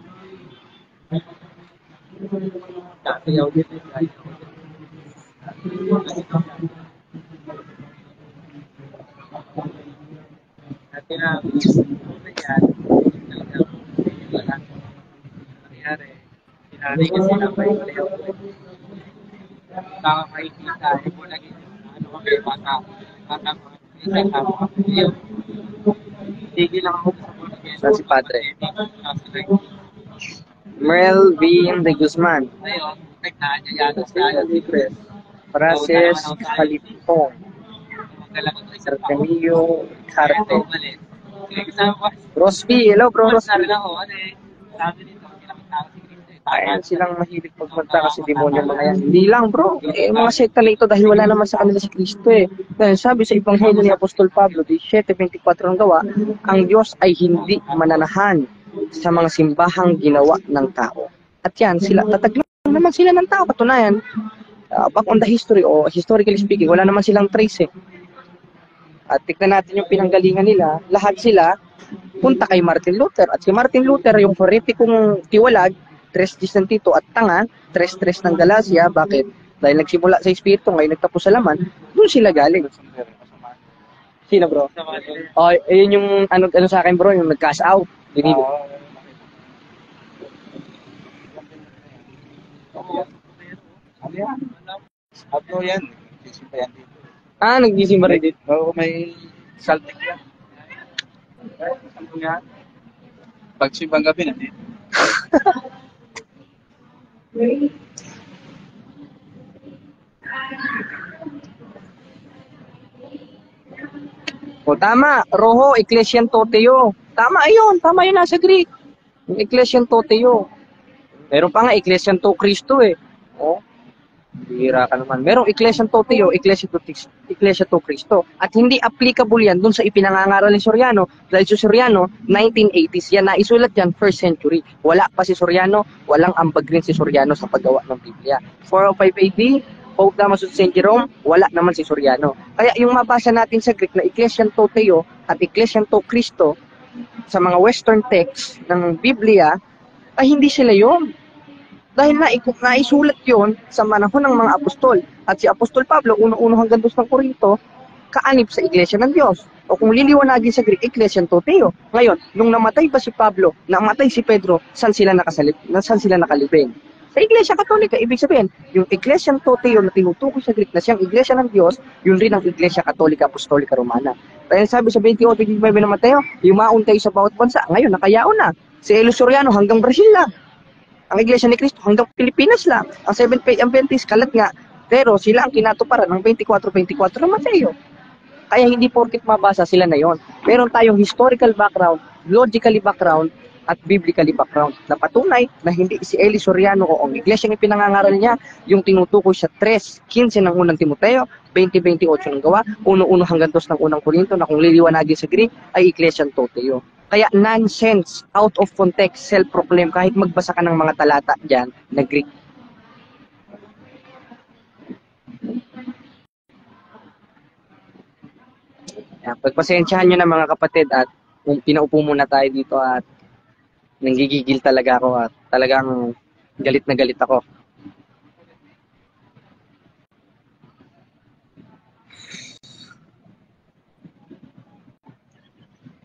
S1: nakakakita, mo naging, ano kami, bata mga tigil lang ako sa mga
S3: Saan si Padre? Melvin de Guzman.
S1: Ngayon, nagnaanyayado sa
S3: Francis Calipong. Camillo Carte. Rosby, hello bro Rosby. Ayan silang mahilig pagpunta kasi demonyo mga yan. Hindi lang bro, mga sekta na ito dahil wala naman sa kanila si Kristo eh. Dahil sabi sa Ebanghelyo ni Apostol Pablo, 17:24 ang gawa, ang Diyos ay hindi mananahan sa mga simbahang ginawa ng tao. At yan, sila, tataglan naman sila ng tao. Patunayan, back on the history o historically speaking, wala naman silang trace eh. At tignan natin yung pinanggalingan nila, lahat sila punta kay Martin Luther. At si Martin Luther, yung heretikong tiwalag, tres disentito at tanga, tres ng Galacia, bakit? Dahil nagsimula sa espiritu, ngayon nagtapos sa laman, doon sila galing. Sino bro? Oh, yun yung ano sa akin bro, yung nag-cash out.
S4: Abno yan. Sisimba yan dito.
S3: Nagsisimba rin dito.
S4: Oo, may saltik yan. Ano nga? Pag simbang gabi na dito.
S3: O tama, Roho, Ecclesian Toteo. Tama yun nasa Greek. Yung Ecclesian Toteo. Meron pa nga Ecclesian to Cristo eh. O, bihira ka naman. Merong Ecclesian Toteo, Ecclesia to Cristo. At hindi applicable yan dun sa ipinangangaral ni Soriano. Dahil si Soriano, 1980s yan, naisulat yan, 1st century. Wala pa si Soriano, walang ambag rin si Soriano sa paggawa ng Biblia. 405 AD, Pope Damasus St. Jerome, wala naman si Soriano. Kaya yung mabasa natin sa Greek na Ecclesian Toteo at Ecclesian to Cristo sa mga Western texts ng Biblia, ay hindi sila yun. Dahil naisulat yon sa manahon ng mga apostol. At si Apostol Pablo, 1 hanggang 2 ng Korinto, kaanib sa Iglesia ng Diyos. O kung liliwanagin sa Greek, Ecclesian Toteo. Ngayon, nung namatay pa si Pablo, namatay si Pedro, saan sila nakalibing? Sa Iglesia Katolika, ibig sabihin, yung Ecclesian Toteo na tinutukoy sa Greek na siyang Iglesia ng Diyos, yun rin ang Iglesia Katolika Apostolika Romana. Dahil sabi sa 28:25 ng Mateo, yumaon kayo sa bawat bansa. Ngayon, nakayaon na. Si Elo Soriano hanggang Brazil lang. Ang Iglesia ni Cristo hanggang Pilipinas lang. Ang Seventh-day Adventist kalat nga. Pero sila ang kinatuparan ng 24:24 ng Mateo. Kaya hindi porket mabasa sila na yon. Meron tayong historical background, logically background, at biblically background na patunay na hindi si Eli Soriano o ang iglesia ng pinangangaral niya yung tinutukoy sa 3:15 ng unang Timoteo, 20:28 ng gawa, 1:1 hanggang 2 ng unang Korinto na kung liliwanagin sa Greek ay Ecclesian Toteo. Kaya nonsense, out of context, self-proclaim kahit magbasa ka ng mga talata dyan na Greek. Pagpasensyahan nyo na mga kapatid at kung pinaupo muna tayo dito at nanggigigil talaga ako at talagang galit na galit ako.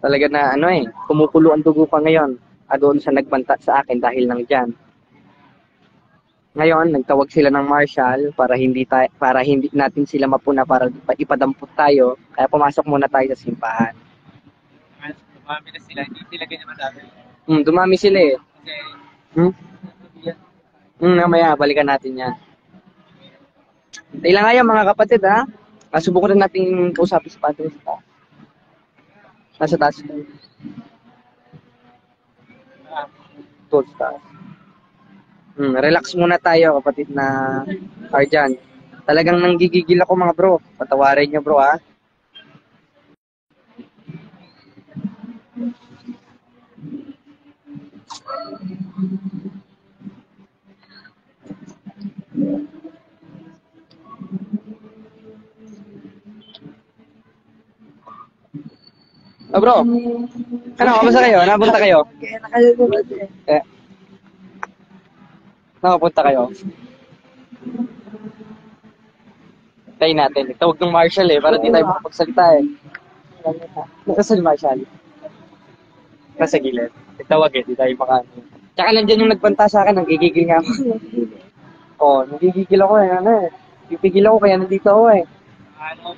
S3: Talaga na kumukulo ang dugo pa ngayon doon sa nagbanta sa akin dahil lang dyan. Ngayon, nagtawag sila ng marshal para hindi natin sila mapuna para ipadampot tayo. Kaya pumasok muna tayo sa simbahan.
S1: Dumami na sila, hindi sila ganyan madami.
S3: Dumami sila eh.
S1: Okay.
S3: Mamaya, balikan natin yan. Ilang nga mga kapatid ha. Subukan na natin kausapin sa Padre sa taas. Nasa taas. Towards taas. Relax muna tayo kapatid na Arjan. Talagang nanggigigil ako mga bro. Patawarin nyo bro ha. Bro, kamusta kayo? Napunta kayo? Nakapunta kayo? Tayo natin. Tawag ng marshal para di tayo makapagsalita Nasaan si marshal? Nasa gilid. Tawag di tayo maka. Tsaka nandiyan yung nagbanta sa akin, nanggigigil nga ako. Nanggigigil ako Pipigil ako kaya nandito ako eh.
S4: Ano,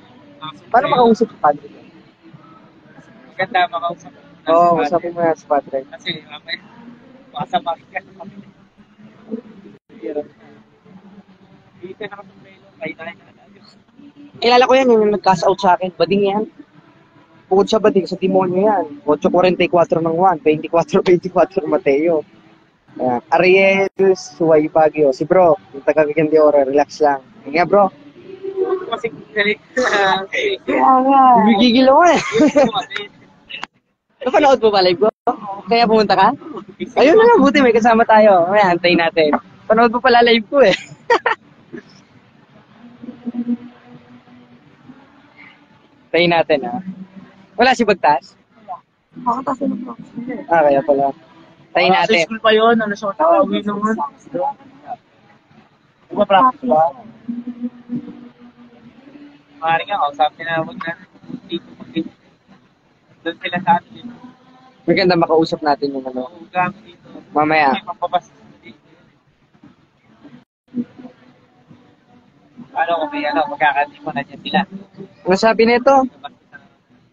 S3: Paano makausap si Padre?
S4: maganda makausap.
S3: Oo, usapin mo na si Padre.
S4: Kasi, mamaya, makasama ka sa kami. Dito na kami kayo na ayos.
S3: Kilala ko yan, yung nag-cash out sa akin. Bading yan. Bukod sa bading, sa demonyo yan. 8.44 ng 1, 24.24 Mateo. Ariel Suway Baguio. Si bro, yung taga-Vigan de Oro, relax lang. Nga bro.
S4: Kasi, galit.
S3: Kaya nga. Bigigil ako eh. Napanood mo ba live ko? Kaya pumunta ka? Ayun na nga, buti may kasama tayo. May antayin natin. Panood mo pala live ko eh. Antayin natin ha. Wala si Bagtas? Kaya pala. Antayin natin.
S4: Sa school pa yun, ano siya tawagin naman. Diba practice ba? Maaaring nga, kausapin na huwag na dito. Doon sila sa atin.
S3: Maganda makausap natin yung ano.
S4: Kung gamit dito.
S3: Mamaya.
S4: May pampabas dito. Ano kung may ano, magkakati mo na dyan sila.
S3: Ano sabi nito?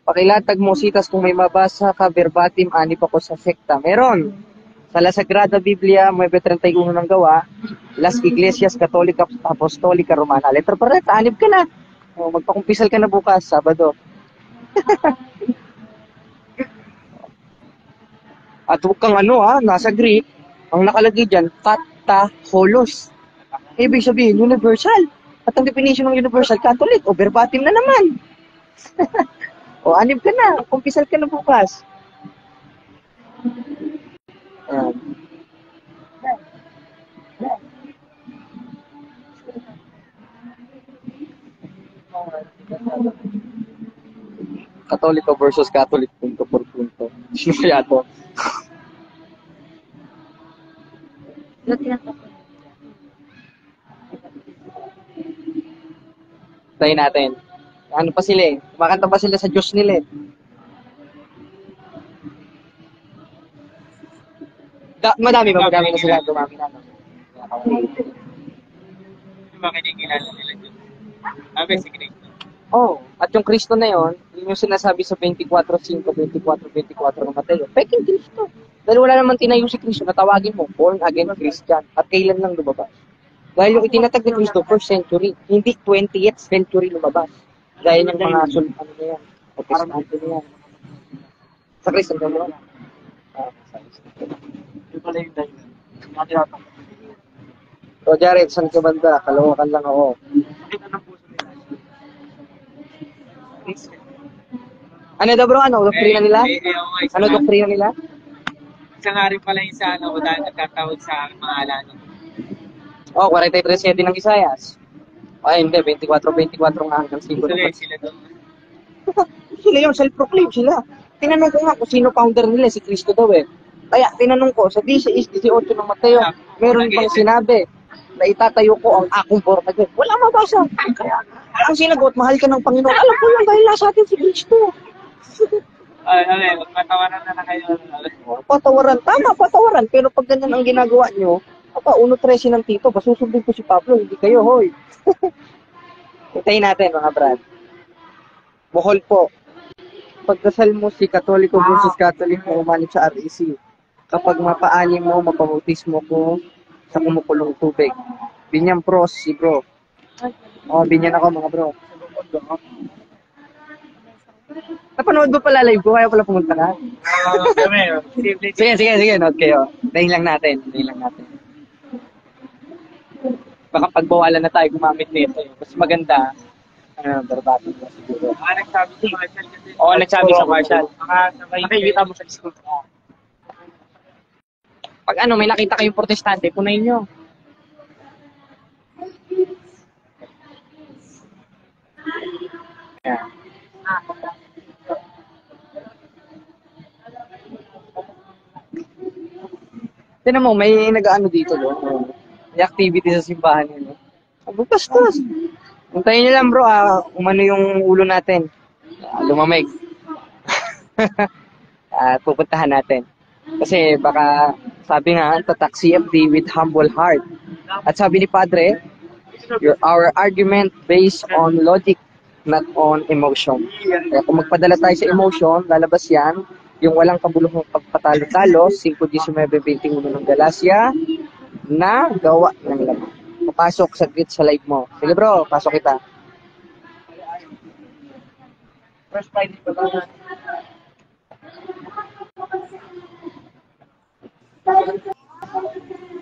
S3: Pakilatag mo sitas kung may mabasa ka verbatim, anip ako sa sekta. Meron. Sa La Sagrada Biblia, 9:31 ng gawa, Las Iglesias Católica Apostolica Romana. Letra pa rin, anip ka na. O, magpakumpisal ka na bukas, Sabado. At huwag kang ano ha, nasa Greek, ang nakalagay dyan, kataholos. Ibig sabihin, universal. At ang definition ng universal, Catholic, o verbatim na naman. O, anib ka na, kumpisal ka na bukas. Ayan. Katoliko versus Catholic, punto por punto. Sino kaya to? Tayo natin. Ano pa sila eh? Kumakanta pa sila sa Diyos nila eh. Madami ba? Madami na sila. Dumami na.
S4: Diba kinikilala nila dyan? Sabi si Cristo.
S3: Oh, at yung Kristo na yon, yun yung sinasabi sa 24:5, 24:24 ng Mateo. Peking Kristo. Dahil wala naman tinayo si Kristo na tawagin mo, born again Christian. At kailan lang lumabas? Dahil yung itinatag ni Kristo, 1st century, hindi 20th century lumabas. Dahil yung mga ano na yan, protestante na yan. Sa Kristo na yun.
S4: Yung pala yung dahilan. Nakatirapan.
S3: So, Jared, saan ka banda? Kalawakan lang ako.
S4: Nakita ng puso nila.
S3: Ano daw bro? Ano? Doktrina nila? Ano doktrina nila?
S4: Isa nga rin pala yung sa ano, dahil nagtatawag sa mga alano.
S3: Oh, 43:7 ng Isayas. Ay, hindi. 24:24 nga hanggang 5
S4: Tuloy
S3: naman.
S4: sila doon.
S3: Sila yung self-proclaim sila. Tinanong ko nga kung sino founder nila, si Cristo daw eh. Kaya tinanong ko, sa 18 ng Mateo, meron pang sinabi na itatayo ko ang akong born again. Wala mabasa. Kaya, ang sinagot, mahal ka ng Panginoon. Alam ko yun dahil nasa atin si Cristo.
S4: Ay, magpatawaran na kayo.
S3: Patawaran. Tama, patawaran. Pero pag ganyan ang ginagawa nyo, 1:13 ng tito, basusundin ko si Pablo, hindi kayo, hoy. Hintayin natin, mga brad. Bohol po. Pagdasal mo si Katoliko versus Catholic mo umanib sa REC. Kapag mapaani mo, mapabautismo ko sa kumukulong tubig. Binyan pros, si bro. Oh, binyan ako, mga bro. Napanood ba pala live ko? Kaya pala pumunta ka? Sige, note kayo. Dahin lang natin. Baka pagbawalan na tayo gumamit nito. Mas maganda, verbatim mo siguro.
S4: Nagsabi sa Marshall kasi.
S3: Oo, nagsabi sa Marshall.
S4: Nakikita mo sa school.
S3: Pag may nakita kayong protestante, punayin nyo. Yeah. Tinan mo, may nag-ano dito doon. May activity sa simbahan yun. Bastos. Puntayin nyo lang bro, umano yung ulo natin. Lumamig. Pupuntahan natin. Kasi baka, sabi nga, tatak CFD with humble heart. At sabi ni Padre,
S5: our argument based on logic, not on emotion. Kaya kung magpadala tayo sa emotion, lalabas yan, yung walang kabuluhang pagpatalo-talo, 5:19:21 ng Galacia, na gawa ng laman. Papasok saglit sa live mo. Sige bro, pasok kita. First Friday pa ba?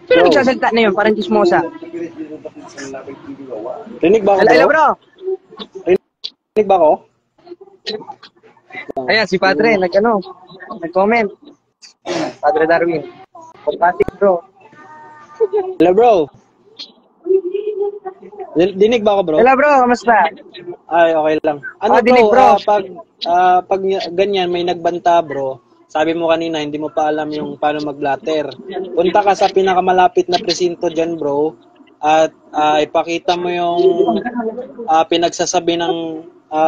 S5: Sino nagsasalita na yun? Parang chismosa.
S6: Rinig ba ako,
S5: Hello,
S6: bro?
S5: bro.
S6: Rinig ba ako?
S5: Ayan, si Padre, nag-comment. Padre Darwin. Compatible, bro.
S6: Hello, bro. Dinig ba ako, bro?
S5: Hello, bro. Kamusta?
S6: Ay, okay lang. Ano,
S5: dinig, bro.
S6: Pag ganyan, may nagbanta, bro. Sabi mo kanina, hindi mo pa alam yung paano mag-blatter. Punta ka sa pinakamalapit na presinto dyan, bro. At ipakita mo yung pinagsasabi ng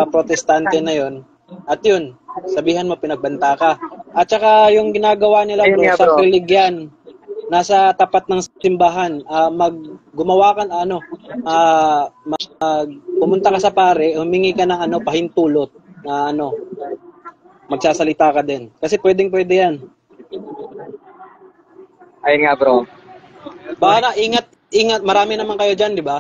S6: protestante na yon. At yun, sabihan mo pinagbanta ka. At saka yung ginagawa nila, bro, sacrilege yan. Nasa tapat ng simbahan. Gumawa ka pumunta ka sa pare, humingi ka ng pahintulot na magsasalita ka din. Kasi pwede yan.
S5: Ayun nga, bro.
S6: Baka ingat, marami naman kayo dyan, di ba?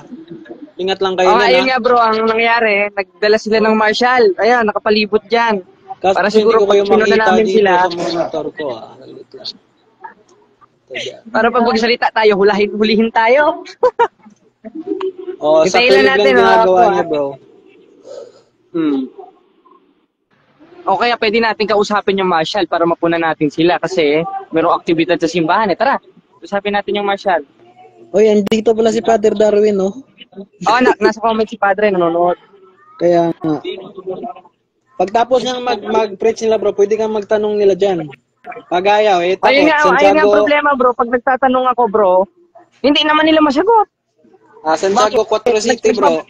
S6: Ingat lang kayo.
S5: Ayun nga, bro, ang nangyari, nagdala sila ng marshal. Ayan, nakapalibot dyan.
S6: Kasi
S5: para siguro
S6: hindi ko kayo
S5: pag sinunod
S6: makita
S5: namin
S6: dito
S5: sila,
S6: sa monitor ko.
S5: para pag magsalita tayo, hulihin tayo.
S6: Sa
S5: Hintayin lang natin,
S6: ginagawa niyo, bro.
S5: O kaya pwede natin kausapin yung marshal para mapunan natin sila kasi mayroong aktibidad sa simbahan. Tara, usapin natin yung marshal.
S6: Oy, andito pala si Father Darwin, no?
S5: Nasa comment si Padre, nanonood.
S6: Kaya nga. Pagtapos niyang mag-preach nila, bro, pwede kang magtanong nila dyan. Pag-ayaw, takot.
S5: Ayun nga ang problema, bro. Pag nagtatanong ako, bro, hindi naman nila masagot.
S6: Santiago 4:7, bro.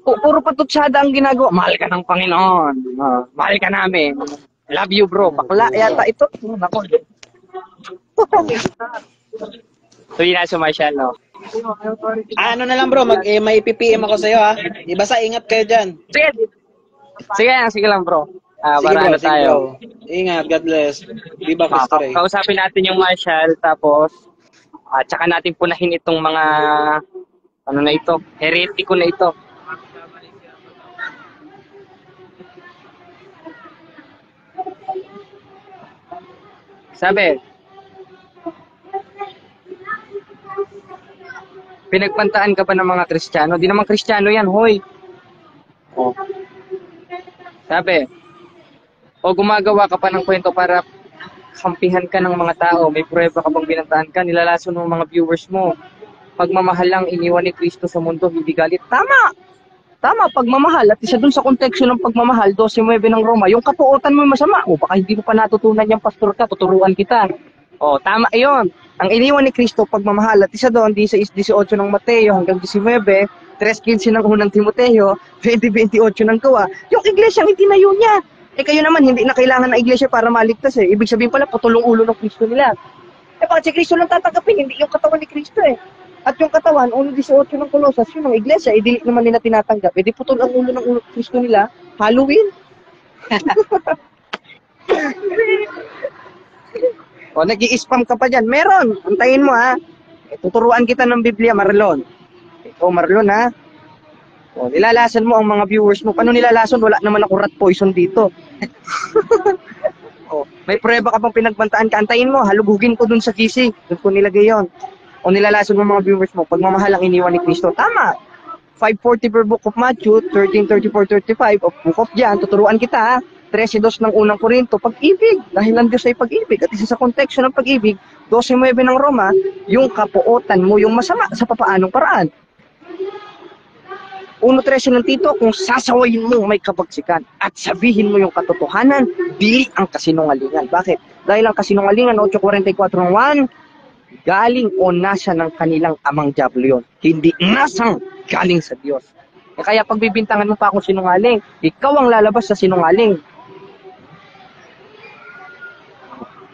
S5: Puro patutsada ang ginagawa. Mahal ka ng Panginoon. Mahal ka namin. Love you, bro. Bakla yata ito. Nako. So, yun na sa Marshall, no?
S6: Ano na lang, bro, may PPM ako sa'yo, ha? Basta ingat kayo dyan.
S5: Sige lang, bro.
S6: Sige,
S5: Para
S6: bro,
S5: tayo.
S6: Bro. Ingat, God bless. Viva Cristo Rey.
S5: Kausapin natin yung Marshall, tapos tsaka natin punahin itong mga heretiko na ito. Sabi, pinagpantaan ka ba ng mga Kristiyano? Di naman Kristiyano yan, hoy. Sabi, gumagawa ka pa ng kwento para kampihan ka ng mga tao, may pruweba ka bang binantaan ka, nilalason ng mga viewers mo. Pagmamahal lang iniwan ni Kristo sa mundo, hindi galit. Tama, pagmamahal. At isa dun sa konteksto ng pagmamahal, 12:9 ng Roma, yung kapuotan mo masama. Baka hindi mo pa natutunan yung pastor ka, tuturuan kita. Tama yun. Ang iniwan ni Kristo, pagmamahal. At isa doon, 18 ng Mateo hanggang 19, 3:15 ng unang Timoteo, 20:28 ng Gawa. Yung iglesia, ang itinayo niya. Kayo naman, hindi na kailangan ng iglesia para maligtas eh. Ibig sabihin pala, putulong ulo ng Kristo nila. Bakit si Kristo lang tatanggapin, hindi yung katawan ni Kristo eh. At yung katawan, 1:18 ng Colosas, yun ang iglesia, di naman nila tinatanggap. Di putol ang ulo ng Kristo nila, Halloween. Nag-i-spam ka pa dyan. Meron, antayin mo ha. Tuturuan kita ng Biblia, Marlon. Marlon ha. Nilalasan mo ang mga viewers mo. Paano nilalasan? Wala naman ako rat poison dito. May pruweba ka bang pinagbantaan ka? Antayin mo, halugugin ko dun sa GC. Doon ko nilagay yon. Nilalasan mo mga viewers mo. Pagmamahal ang iniwan ni Kristo. Tama. 5:40 per book of Matthew, 13:34-35 of book of John. Tuturuan kita 13:2 ng unang Korinto. Pag-ibig. Dahil ang Diyos ay pag-ibig. At isa sa konteksto ng pag-ibig, 12:9 ng Roma, yung kapuotan mo, yung masama sa papaanong paraan. 1:13 ng Tito, kung sasawayin mo may kabagsikan at sabihin mo yung katotohanan, dili ang kasinungalingan. Bakit? Dahil ang kasinungalingan, 8:44 ng 1, galing o nasa ng kanilang amang diablo yun. Hindi nasang galing sa Diyos. Kaya pagbibintangan mo pa akong sinungaling, ikaw ang lalabas sa sinungaling.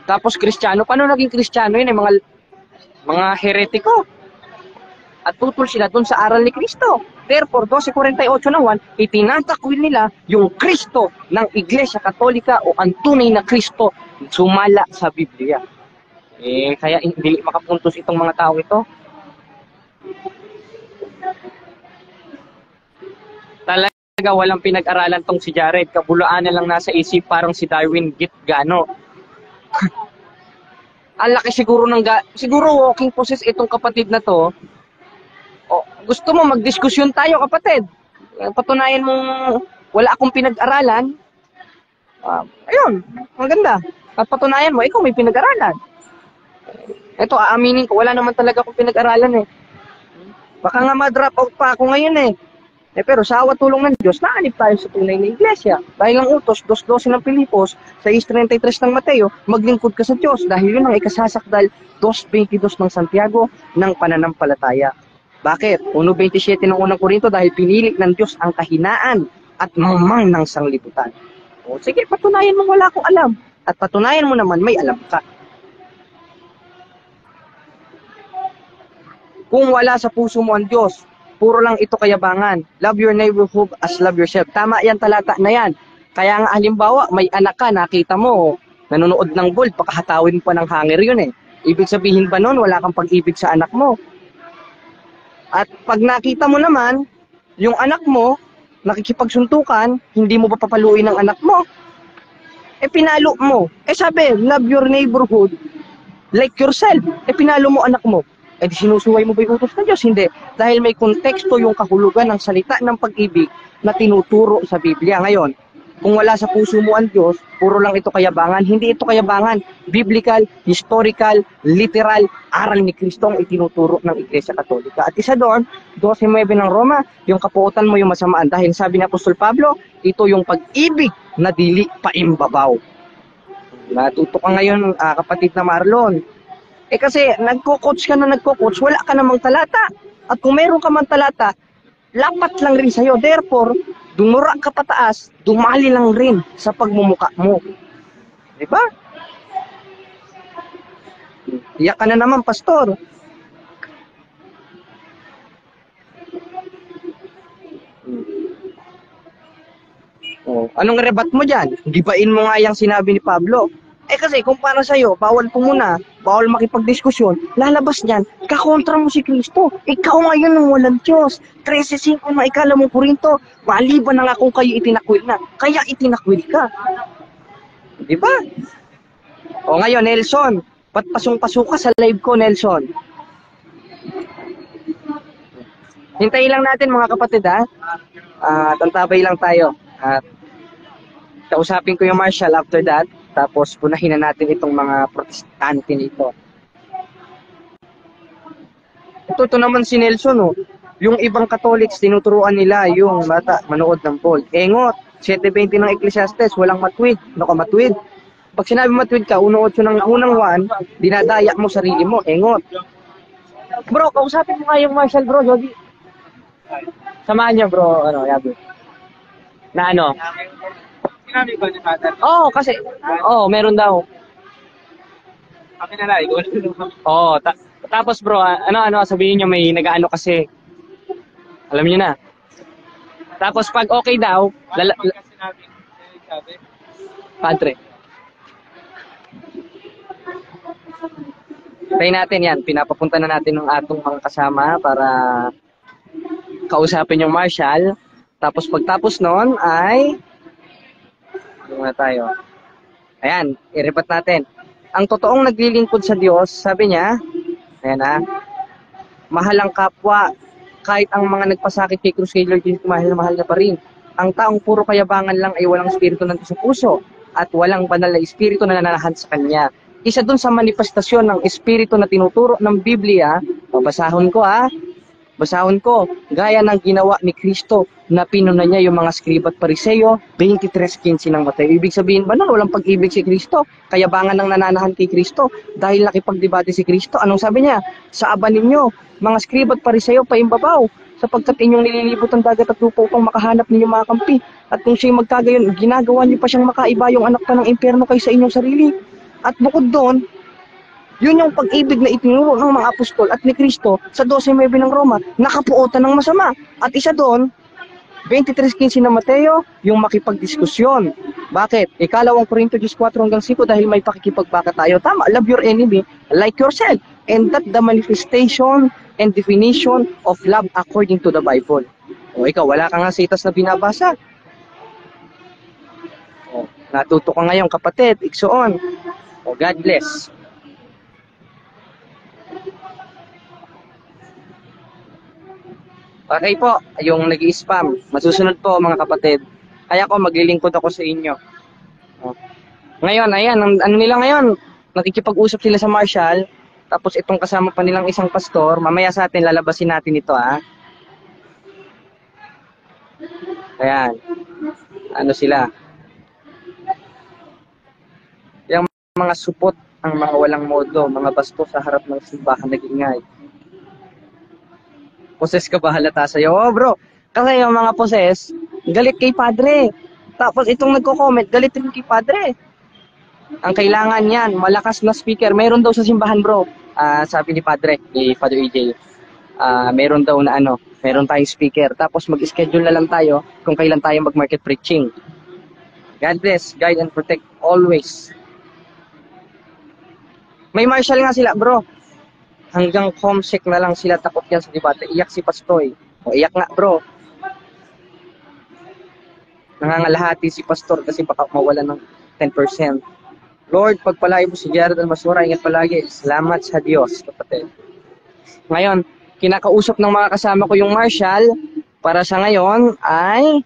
S5: Tapos Kristiyano, paano naging Kristiyano yun? Mga heretiko. at tutol sila dun sa aral ni Kristo. Therefore, 12:48 ng 1, itinatakwil nila yung Kristo ng Iglesia Katolika o ang tunay na Kristo sumala sa Biblia. Kaya hindi makapuntos itong mga tao ito. Talaga walang pinag-aralan tong si Jared. Kabulaan na lang nasa isip, parang si Darwin Gitgano. Ang laki siguro siguro walking possess itong kapatid na to. Gusto mo magdiskusyon tayo, kapatid? Patunayan mo wala akong pinag-aralan. Ayun, maganda. At patunayan mo, ikaw may pinag-aralan. Ito, aaminin ko, wala naman talaga akong pinag-aralan eh. Baka nga ma-drop out pa ako ngayon eh. Pero sa awa tulong ng Diyos, naanib tayo sa tunay na iglesia. Dahil ang utos, 2:12 ng Pilipos, 6:33 ng Mateo, maglingkod ka sa Diyos. Dahil yun ang ikasasakdal, 2:22 ng Santiago ng pananampalataya. Bakit? 1:27 ng unang Korinto, dahil pinilit ng Diyos ang kahinaan at mamang ng sanglibutan. Sige, patunayan mo wala akong alam. At patunayan mo naman may alam ka. Kung wala sa puso mo ang Diyos, puro lang ito kayabangan. Love your neighborhood as love yourself. Tama yan, talata na yan. Kaya nga halimbawa, may anak ka, nakita mo, nanonood ng ball, pakahatawin pa ng hanger yun eh. Ibig sabihin ba nun, wala kang pag-ibig sa anak mo? At pag nakita mo naman, yung anak mo, nakikipagsuntukan, hindi mo ba papaluin ng anak mo? Pinalo mo. Sabi, love your neighborhood like yourself. Pinalo mo anak mo. Di sinusuway mo ba yung utos ng Diyos? Hindi. Dahil may konteksto yung kahulugan ng salita ng pag-ibig na tinuturo sa Biblia. Ngayon, kung wala sa puso mo ang Diyos, puro lang ito kayabangan. Hindi ito kayabangan. Biblical, historical, literal, aral ni Kristo ang itinuturo ng Iglesia Katolika. At isa doon, 12:9 ng Roma, yung kapuotan mo yung masamaan. Dahil sabi ni Apostol Pablo, ito yung pag-ibig na dili paimbabaw. Natuto ka ngayon, kapatid na Marlon. Kasi nagko-coach ka na nagko-coach, wala ka namang talata. At kung meron ka man talata, lapat lang rin sa'yo. Therefore, dumura ka pataas, dumali lang rin sa pagmumuka mo. Diba? Iyak ka na naman, pastor. Anong rebat mo dyan? Gibain mo nga yung sinabi ni Pablo. Kasi kung para sa'yo, bawal po muna, bawal makipagdiskusyon, lalabas niyan, kakontra mo si Kristo. Ikaw ngayon ang walang Diyos. 13:5 na ikala mo Korinto, maliban na nga kung kayo itinakwil na. Kaya itinakwil ka. Diba? Ngayon, Nelson, ba't pasong-pasok ka sa live ko, Nelson? Hintayin lang natin mga kapatid ha. Tantabay lang tayo. At kausapin ko yung Marshal after that. Tapos punahin na natin itong mga protestante nito. Ito naman si Nelson, yung ibang Catholics, tinuturuan nila yung bata manood ng ball. Engot, 7:20 ng Ecclesiastes, walang matwid. Matwid. Pag sinabi matwid ka, 1:8 ng unang 1, dinadaya mo sarili mo. Engot. Bro, kausapin mo nga yung Marshal, bro, Jody. Samahan niya, bro, Yabi. Na ano?
S4: Sinabi ko ni Father.
S5: Kasi, meron daw.
S4: Akin na lang,
S5: Tapos bro, sabihin niyo may nag-aano kasi. Alam niyo na. Tapos pag okay daw, Padre. Try natin yan, pinapapunta na natin ng atong mga kasama para kausapin yung Marshal. Tapos pagtapos noon ay muna tayo. Ayan, i-rebat natin. Ang totoong naglilingkod sa Diyos, sabi niya, ayan mahal ang kapwa, kahit ang mga nagpasakit kay Cruz kay Lord Jesus, mahal na pa rin. Ang taong puro kayabangan lang ay walang espiritu ng Diyos sa puso at walang banal na espiritu na nananahan sa Kanya. Isa dun sa manifestasyon ng espiritu na tinuturo ng Biblia, basahon ko, gaya ng ginawa ni Kristo na pinuna niya yung mga skriba at pariseo, 23:15 ng Mateo. Ibig sabihin ba nun, walang pag-ibig si Kristo? Kayabangan ng nananahan kay Kristo dahil nakipagdebate si Kristo. Anong sabi niya? Sa aba ninyo, mga skriba at pariseo, paimbabaw, sapagkat inyong nililibot ang dagat at lupa upang makahanap ninyo mga kampi. At kung siya'y magkagayon, ginagawa niyo pa siyang makaiba yung anak pa ng impyerno kaysa inyong sarili. At bukod doon,
S7: Yun yung pag-ibig na itinuro ng mga apostol at ni Kristo sa 12:9 ng Roma, nakapuotan ng masama. At isa doon, 23:15 ng Mateo, yung makipagdiskusyon. Bakit? Ikalawang Korinto 14:5 dahil may pakikipagbaka tayo. Tama, love your enemy like yourself. And that the manifestation and definition of love according to the Bible. O ikaw, wala ka nga sitas na binabasa. O, natuto ka ngayon kapatid, igsoon. O, God bless. Okay po, yung nag-i-spam. Masusunod po mga kapatid. Kaya ko, maglilingkod ako sa inyo. O. Ngayon, ayan, ano nila ngayon? Nakikipag-usap sila sa Marshall. Tapos itong kasama pa nilang isang pastor. Mamaya sa atin, lalabasin natin ito ha. Ayan. Ano sila? Yung mga supot, ang mga walang modo, mga basto sa harap ng simbahan nag-ingay. Poses ka ba halata sa'yo? Oh bro, kasi yung mga poses, galit kay padre. Tapos itong nagko-comment, galit rin kay padre. Ang kailangan yan, malakas na speaker. Mayroon daw sa simbahan bro. Sabi ni padre, ni Father EJ. Meron daw na ano, meron tayong speaker. Tapos mag-schedule na lang tayo kung kailan tayo mag-market preaching. God bless, guide and protect always. May marshal nga sila bro. Hanggang homesick na lang sila, takot yan sa debate. Iyak si Pastoy. O iyak nga bro. Nangangalahati si Pastor kasi baka mawala ng 10%. Lord, pagpalayo mo si Jared Almasura, ingat palagi. Salamat sa Diyos, kapatid. Ngayon, kinakausap ng mga kasama ko yung marshal para sa ngayon ay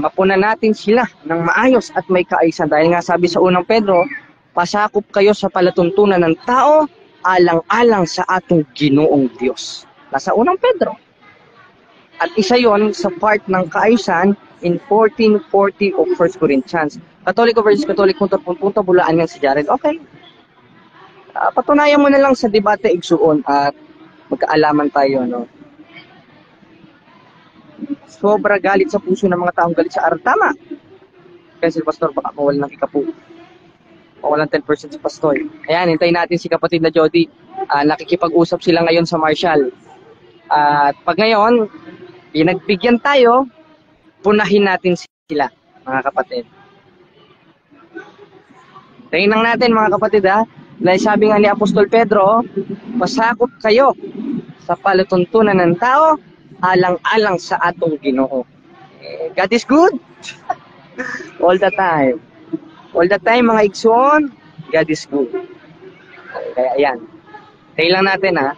S7: mapunan natin sila ng maayos at may kaayusan. Dahil nga sabi sa unang Pedro, pasakop kayo sa palatuntunan ng tao alang-alang sa atong Ginoong Diyos. Nasa unang Pedro. At isa yon sa part ng kaayusan in 14:40 of 1 Corinthians. Katoliko versus Katolik, punta bulaan nga si Jared. Okay. Patunayan mo na lang sa debate igsuon at magkaalaman tayo, no? Sobra galit sa puso ng mga taong galit sa araw. Tama. Kaya si Pastor baka mawala ng ikapu. Mawalan 10% si Pastor. Ayan, hintayin natin si kapatid na Jody. Nakikipag-usap sila ngayon sa Marshall. At pag ngayon, pinagbigyan tayo, punahin natin sila, mga kapatid. Hintayin lang natin, mga kapatid, ha? Dahil sabi nga ni Apostol Pedro, pasakop kayo sa palatuntunan ng tao, alang-alang sa atong Ginoo. God is good. All the time. All the time, mga igsoon, God is good. Kaya ayan. Tayo lang natin, ha.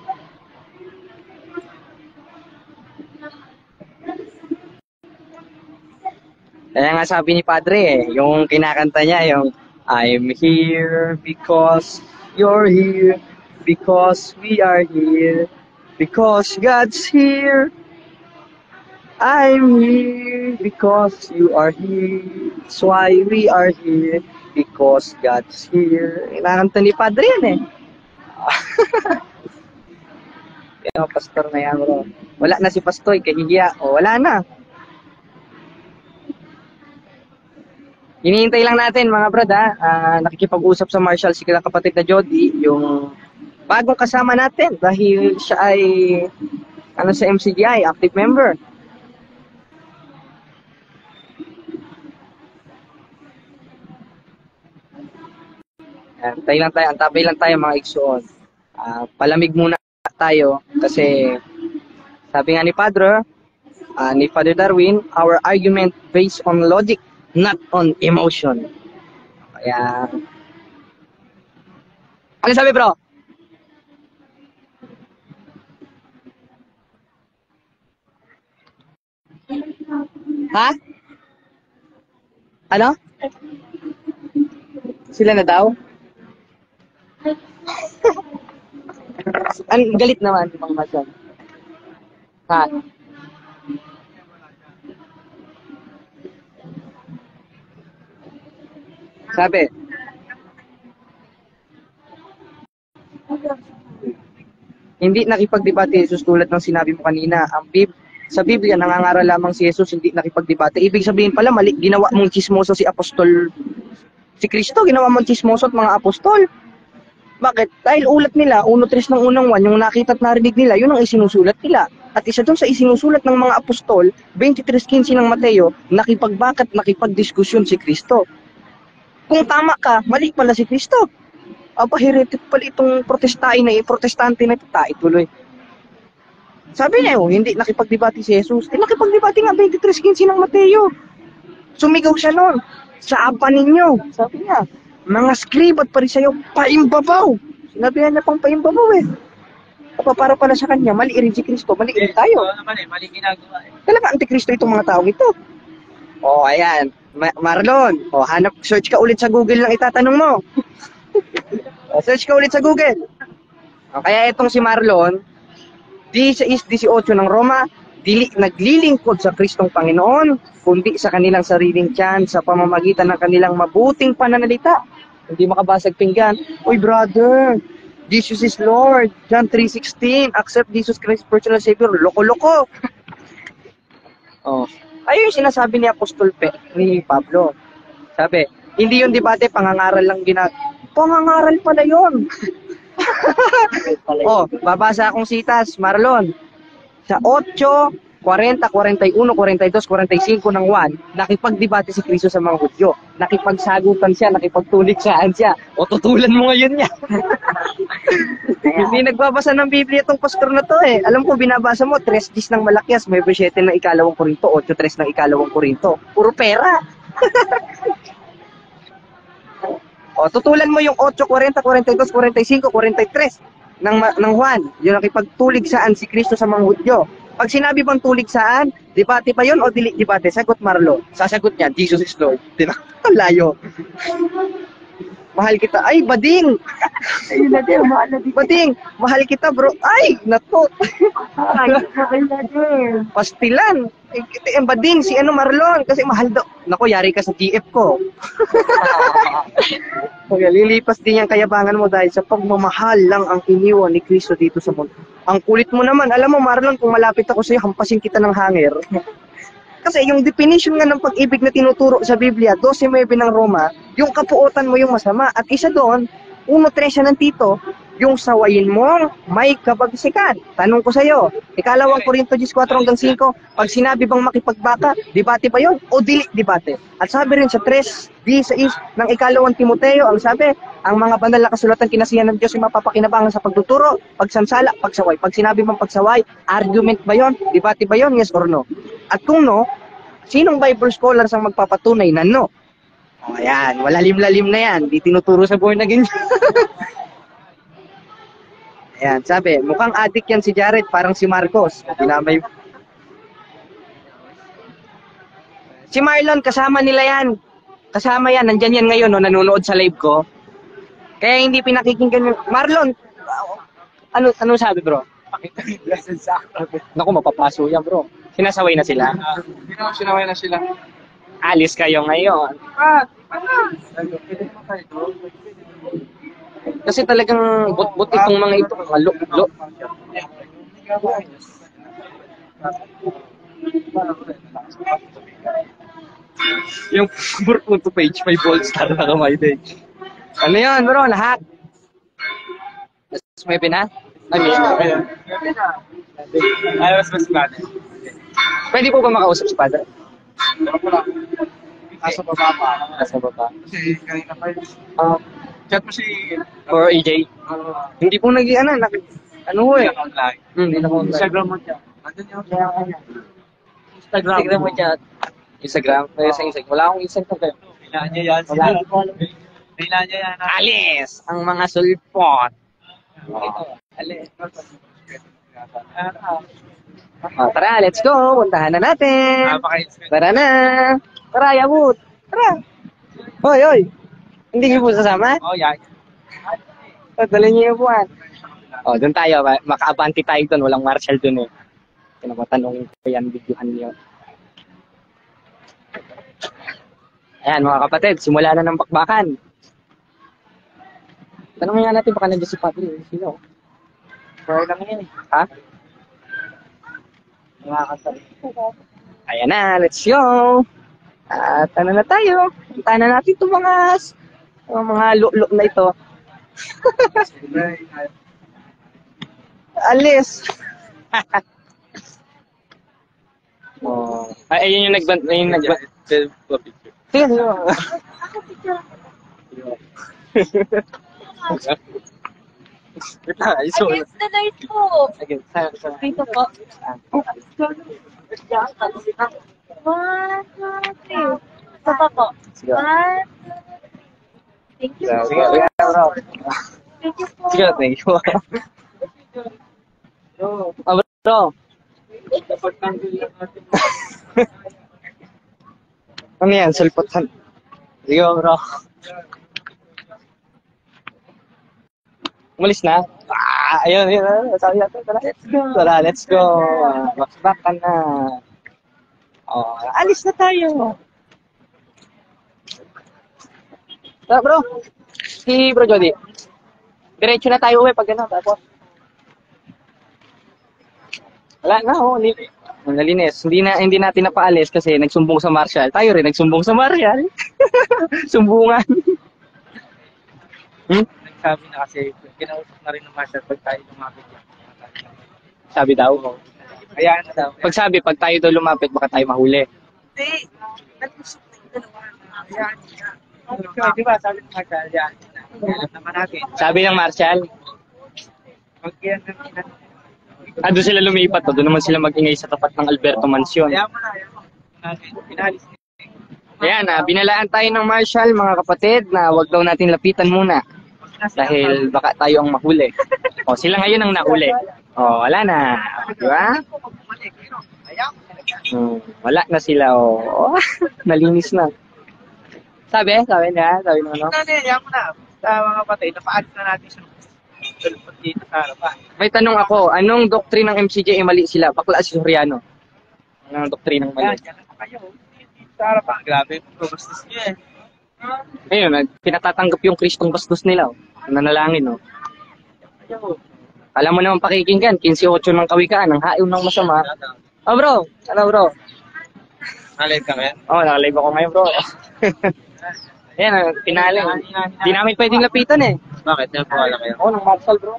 S7: Kaya nga sabi ni Padre, yung kinakanta niya, yung I'm here because you're here, because we are here, because God's here. I'm here because you are here. That's why we are here. Because God's here. Kinakanta ni Padre yan eh. Kaya pastor na yan bro. Wala na si Pastoy, kahihiya. O wala na. Hinihintay lang natin mga brad ha. Nakikipag-usap sa Marshall si kapatid na Jody. Yung bagong kasama natin. Dahil siya ay sa MCGI, active member. Antabay lang tayo mga igsoon. Palamig muna tayo kasi sabi nga ni Padre, ni Father Darwin, our argument based on logic, not on emotion. Kaya, ano sabi bro? Ha? Ano? Sila na daw? Ang galit naman yung mga masyad. Ha? Sabi, hindi nakipagdebate Jesus tulad ng sinabi mo kanina. Sa Biblia, nangangaral lamang si Jesus, hindi nakipagdebate. Ibig sabihin pala, mali, ginawa mong chismoso si Apostol, si Kristo, ginawa mong chismoso at mga apostol. Bakit? Dahil ulat nila, 1:3 ng unang 1, yung nakita at narinig nila, yun ang isinusulat nila. At isa doon sa isinusulat ng mga apostol, 23:15 ng Mateo, nakipagbakat, nakipagdiskusyon si Kristo. Kung tama ka, mali pala si Kristo. Aba, heretic pala itong protestante na ito, tuloy. Sabi niya, hindi nakipagdebate si Jesus. Nakipagdebate nga 23:15 ng Mateo. Sumigaw siya noon, sa apa ninyo. Sabi niya, mga scribe at parisayo, paimbabaw. Sinabi niya pang paimbabaw eh. Para pala sa kanya, mali rin si Kristo, mali rin tayo.
S5: Mali ginagawa eh.
S7: Talaga antikristo itong mga taong ito. O, ayan. Marlon, search ka ulit sa Google lang itatanong mo. Search ka ulit sa Google. O, kaya itong si Marlon, 16:18 ng Roma, naglilingkod sa Kristong Panginoon, kundi sa kanilang sariling tiyan sa pamamagitan ng kanilang mabuting pananalita. Hindi makabasag pinggan. Uy, brother, Jesus is Lord. John 3:16, accept Jesus Christ personal Savior. Loko-loko. Oh. Ayun yung sinasabi ni Apostol ni Pablo. Sabi, hindi yung debate, pangangaral lang pangangaral pala yun. Oh, babasa akong sitas, Marlon. Sa 8, 40, 41, 42, 45 ng 1, nakipagdebate si Kristo sa mga Hudyo. Nakipagsagutan siya, nakipagtulik saan siya. O tutulan mo ngayon niya. Hindi nagbabasa ng Biblia itong pastor na to eh. Alam ko, binabasa mo, 3:10 ng Malakias, may 7 ng ikalawang Korinto, 8:3 ng ikalawang Korinto. Puro pera. O, tutulan mo yung 8, 40, 42, 45, 43 ng Juan. Yung nakipagtulig saan si Kristo sa mga Hudyo. Pag sinabi bang tulig saan, debate pa yun o dili debate? Sagot Marlo. Sasagot niya, Jesus is Lord. Diba? Layo. Mahal kita. Ay, bading! Ayun na din, mahal na din. Bading, mahal kita bro. Ay, nato. Pastilan. Bading, si Marlon. Kasi mahal daw. Nako, yari ka sa TF ko. Kaya lilipas din yung kayabangan mo dahil sa pagmamahal lang ang iniwan ni Kristo dito sa mundo. Ang kulit mo naman. Alam mo Marlon, kung malapit ako sa'yo, hampasin kita ng hanger. Kasi yung definition nga ng pag-ibig na tinuturo sa Biblia, 12:9 ng Roma, yung kapuotan mo yung masama. At isa doon, 1:13 ng Tito, yung sawayin mo may kabagsikan. Tanong ko sa'yo, ikalawang Korinto 14-5, pag sinabi bang makipagbaka, debate ba yun? O dili debate? At sabi rin sa 3:6 ng ikalawang Timoteo, ang sabi, ang mga banal na kasulatan kinasihan ng Diyos ay mapapakinabangan sa pagtuturo, pagsansala, pagsaway. Pag sinabi bang pagsaway, argument ba yun? Debate ba yun? Yes or no? At kung no, sinong Bible scholars ang magpapatunay na no? O ayan, malalim-lalim na yan. Di tinuturo sa born again. Ayan, sabi, mukhang addict yan si Jared, parang si Marcos. Dinamay. Si Marlon, kasama nila yan. Kasama yan, nandyan yan ngayon, no, nanonood sa live ko. Kaya hindi pinakikinggan yung... Marlon, ano sabi bro? Naku, mapapaso yan bro. Sinasaway na sila.
S4: Sinaway na sila.
S7: Alis kayo ngayon. Kasi talagang bot itong mga ito. Lo. Yung 4.2 page, may bold star na kamay din. Ano yun bro, lahat? May pina?
S4: Ay, mas bad.
S7: Pwede po ba makausap si Padre?
S4: Nasa baba pa.
S7: Nasa baba.
S4: Kasi kanina pa yun. Chat mo si...
S7: Or AJ? Hindi po ano ho eh. Hindi na po.
S4: Instagram mo siya.
S7: Instagram mo siya. Instagram? Kaya sa Instagram. Wala akong Instagram kayo.
S4: Kailangan niya yan. Kailangan niya yan.
S7: Alis! Ang mga sulpot. Alis. Tara, let's go. Puntahan na natin. Tara na. Tara, Yabut. Tara. Hoy. Hindi niyo po sasama?
S4: Oh, yeah.
S7: Dali niyo yung buwan. Doon tayo. Maka-abanti tayo doon. Walang marshal doon eh. Pinapatanong ko yan, videohan niyo. Ayan mga kapatid, simula na ng bakbakan. Tanongin nga natin baka nandiyan si Padre. Sino?
S4: Pero lang yan eh.
S7: Ha? Ayan na, let's go! At ano na tayo? Puntahan na natin itong mga lo na ito.
S5: Alis. Oh. Ay, ayun yung nagban. Sige, sige.
S8: Against the light po.
S5: Sige,
S8: Dito po. 1, 2, 3. Baba po. 1, 2, 3. Thank you po.
S5: Sige, bro.
S8: Thank you po.
S5: Sige, thank you. Bro. Ano yan? Sulpotan. Sige, bro. Umalis na? Ayun. Sabi natin, let's go. Let's go. Back ka na. Oh, alis na tayo. Tara, bro. Si Bro Jody. Diretso na tayo uwi pag gano'n. Tapos. Wala na, nalinis. Hindi natin napaalis kasi nagsumbong sa Marshall. Tayo rin nagsumbong sa Marshall. Sumbungan.
S6: Sabi na kasi, kinausap na rin ng Marshall pag tayo lumapit yan.
S5: Sabi daw.
S6: Kaya na daw.
S5: Pag tayo daw lumapit, baka tayo mahuli.
S6: Hindi. Nag-usap na yung dalawa na. Kaya niya. Di ba, sabi ng Marshall, yan. Alam naman natin.
S5: Sabi ng Marshall,
S6: Mag-iyan na
S5: doon sila lumipat. Doon naman sila mag-ingay sa tapat ng Alberto Mansion.
S6: Kaya mo na. Pinalis niya.
S5: Ayan, binalaan tayo ng Marshall, mga kapatid, na wag daw natin lapitan muna. Dahil baka tayo ang mahuli. O, sila ngayon ang nahuli. O, wala na. Di ba? Wala na sila. O, nalinis na. Sabi niya. Sabi mo, no?
S6: Kaya mo na. Sa mga patay, napaalis na natin siya. Tulpot dito sa harapan.
S5: May tanong ako, anong doktrin ng MCJ ay mali sila? Bakla si Soriano. Anong doktrin ng mali?
S6: Yan na kayo. Dito sa harapan. Grabe, pagkabastos niya eh.
S5: Ayun, pinatatanggap yung Kristong bastos nila. Nanalangin, no? Alam mo naman pakikinggan, 15-8 ng kawikaan, ang hayo ng masama. Oh, bro. Ano, bro?
S6: Nalive ka ngayon?
S5: Oh, nakalive ako ngayon, bro. Ayan, pinali. Hindi namin pwedeng lapitan eh.
S6: Bakit? Yan po alam kayo.
S5: Oo, ng Marshall, bro.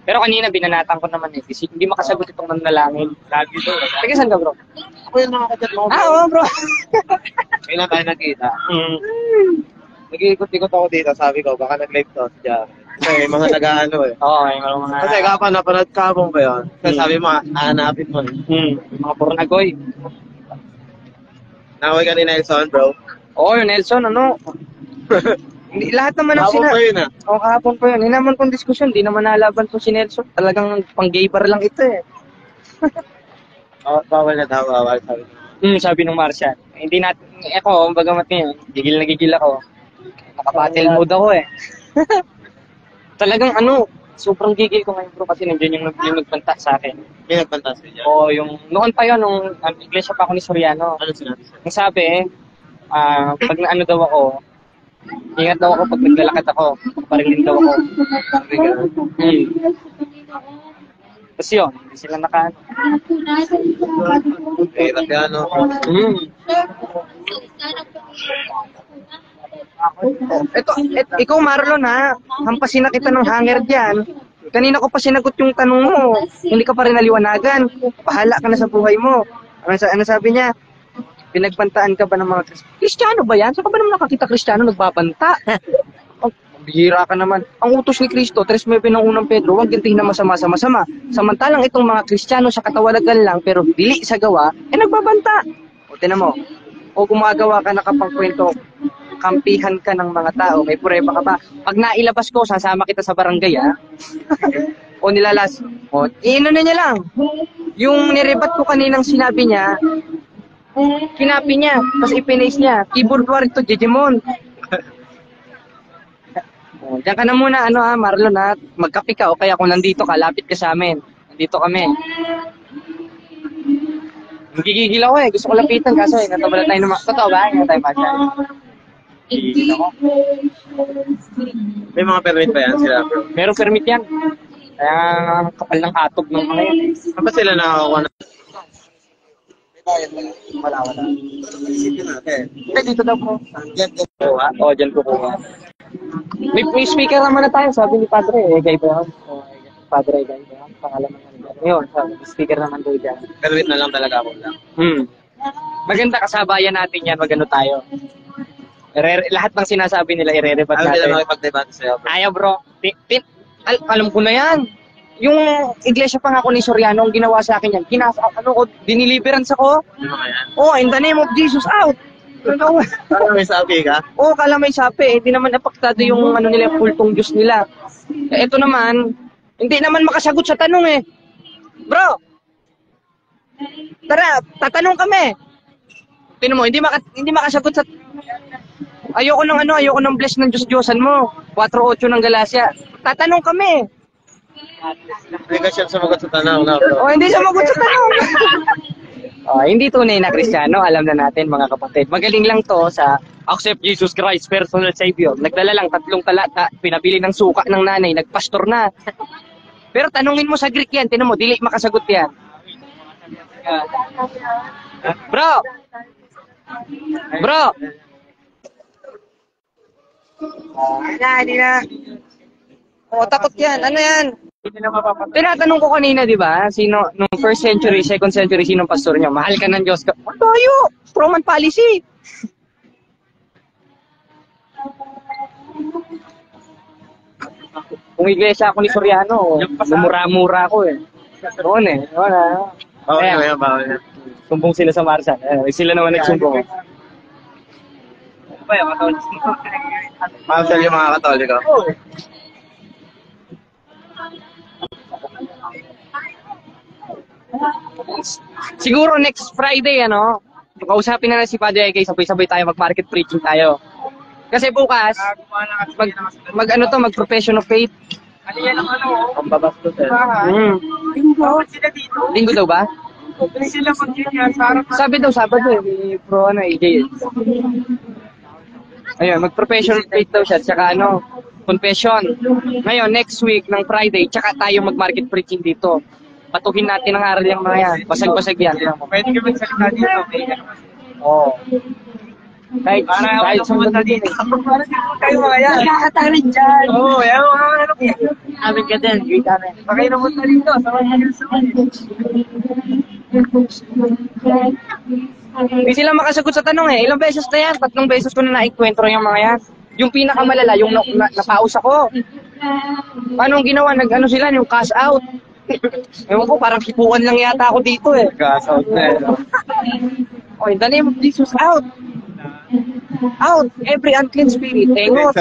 S5: Pero kanina binanatan ko naman eh. Kasi hindi makasagot itong nanalangin.
S6: Lagi to.
S5: Teka, saan ka, bro?
S6: Ako yung nakakachat mo.
S5: Oo, bro.
S6: Kailan tayo nagkita? Nag-iikot-ikot ako dito. Sabi ko, baka nag-live to. Diyan. Kasi may mga nag-ano eh.
S5: Oo, may mga...
S6: Kasi kapag napanood ka mo ba yun? Kasi sabi mo, hahanapin mo eh.
S5: Mga pornagoy.
S6: Naway ka ni Nelson, bro.
S5: Oo, yung Nelson, ano? Hindi, lahat naman ang
S6: Kapag pa yun ah.
S5: Oo, kahapon po yun. Hindi naman pong diskusyon, hindi naman nalaban po si Nelson. Talagang pang-gay bar lang ito eh.
S6: Bawal na daw, bawal.
S5: Sabi ng Marshall. Hindi natin, ako, bagamat ngayon, gigil na gigil ako. Nakabattle mode ako eh. Talagang ano, sobrang gigil ko ngayon bro kasi nandiyan yung nagbanta sa akin.
S6: May nagpanta sa inyo?
S5: Oo, yung, noon pa yun, nung iglesia pa ako ni Soriano.
S6: Ano sinabi sa'yo?
S5: Ang sabi, pag na ano daw ako, ingat daw ako pag naglalakad ako, parilin daw ako. Tapos yun, hindi sila nakaano.
S6: Hirap yan, no?
S5: Ikaw Marlon ha, hampasin na kita ng hanger dyan. Kanina ko pa sinagot yung tanong mo, hindi ka pa rin naliwanagan. Bahala ka na sa buhay mo. Ano sabi niya? Pinagbantaan ka ba ng mga Kristiyano ba yan? Saan ka ba naman nakakita Kristiyano nagbabanta? Bihira ka naman. Ang utos ni Kristo, 3:9 ng unang Pedro, huwag gantihin na masama sa masama. Samantalang itong mga Kristiyano sa katawalagan lang, pero dili sa gawa, nagbabanta. O tinan mo, o gumagawa ka nakapangkwento, kampihan ka ng mga tao, may pureba ka ba? Pag nailabas ko, sasama kita sa barangay, ha? O nilalas. O, ino na niya lang. Yung nirebat ko kaninang sinabi niya, kinapi niya, tapos ipinace niya. Keyboard war ito, Jejemon. Diyan ka na muna, Marlon, ha? Magkape ka, o kaya kung nandito ka, lapit ka sa amin. Nandito kami. Nagigigil ako eh, gusto ko lapitan kaso eh, natabala tayo naman. Totoo ba? Hindi tayo masya. Gigigil ako.
S6: May mga permit pa yan sila, bro?
S5: Merong permit yan. Kaya kapal ng atog ng mga yan.
S6: Saan ba sila nakakakuha na?
S7: Wala. Isipin natin. Hindi, dito daw po. Oo, dyan kukuha. May speaker naman na tayo, sabi ni Padre. Gay ba yun? Padre, gay ba yun? Pangalan naman. Ngayon, speaker naman doon dyan.
S6: Pero wait na lang talaga ako lang.
S7: Maganda kasabayan natin yan, magano tayo. Lahat ng sinasabi nila, ire-rebat
S6: Ayaw nila
S7: natin.
S6: makipag-debate sa'yo.
S7: Ayaw bro. Alam ko na yan. Yung iglesia pa nga ako ni Soriano, ang ginawa sa akin yan, diniliverance ako. Oh, in the name of Jesus, out!
S6: Parang may sabi ka?
S7: Oo, kala may sapi. Hindi naman apektado yung ano nila, yung kultong Diyos nila. Ito naman, hindi naman makasagot sa tanong eh. Bro, tara, tatanong kami. Tingnan mo, hindi makasagot sa... Ayoko ng bless ng Diyos-Diyosan mo. 4:8 ng Galacia. Tatanong kami.
S6: Hindi ka siya sumagot sa tanong na, bro.
S7: O, hindi sumagot sa tanong. Hindi tunay na Kristiyano, alam na natin mga kapatid. Magaling lang to sa Accept Jesus Christ, Personal Savior. Nagdala lang 3 talata, pinabili ng suka ng nanay, nagpastor na. Pero tanungin mo sa Greek yan, tinan mo, dili makasagot yan. Bro! Hindi na. Takot yan. Ano yan? Tinatanong ko kanina, di ba? Sino, nung 1st century, 2nd century, sinong pastor nyo? Mahal ka ng Diyos ka. Tayo! Roman policy! Kung iglesia ako ni Soriano, lumura-mura ako eh. Noon eh.
S6: Bawal yan.
S7: Sumbong sila sa Marsan. Sila naman nagsumbong.
S6: Marcel yung mga Katoliko.
S7: Siguro next Friday, kausapin na si Padre Ike, sabay-sabay tayo mag-market preaching tayo. Kasi bukas, mag-profession of faith.
S6: Ano yan ang pambabasto sila.
S7: Linggo daw ba?
S6: Sila mag-yun sa harap.
S7: Sabi daw, Sabado eh. Pro AJ. Ayun, mag-profession of faith daw siya, tsaka confession. Ngayon, next week ng Friday, tsaka tayo mag-market preaching dito. Patuhin natin ang aral yung mga yan. Basag-basag yan.
S6: Pwede ka magsalita dito.
S7: Oo. Kahit sumunod dito.
S6: Kayo mga yan.
S8: Nakakatarin dyan.
S6: Oo, yan mga
S8: Amin ka din. Great amin.
S6: Pakay na punta dito.
S7: Hindi sila makasagot sa tanong eh. Ilang beses na yan? 3 beses ko na naikwentro yung mga yan. Yung pinakamalala, yung napaus ako. Paano ginawa? Sila, yung cash out. Ewan ko, parang kipuan lang yata ako dito eh.
S6: Cash out na
S7: In the name of Jesus, out! Out! Every unclean spirit. Engot.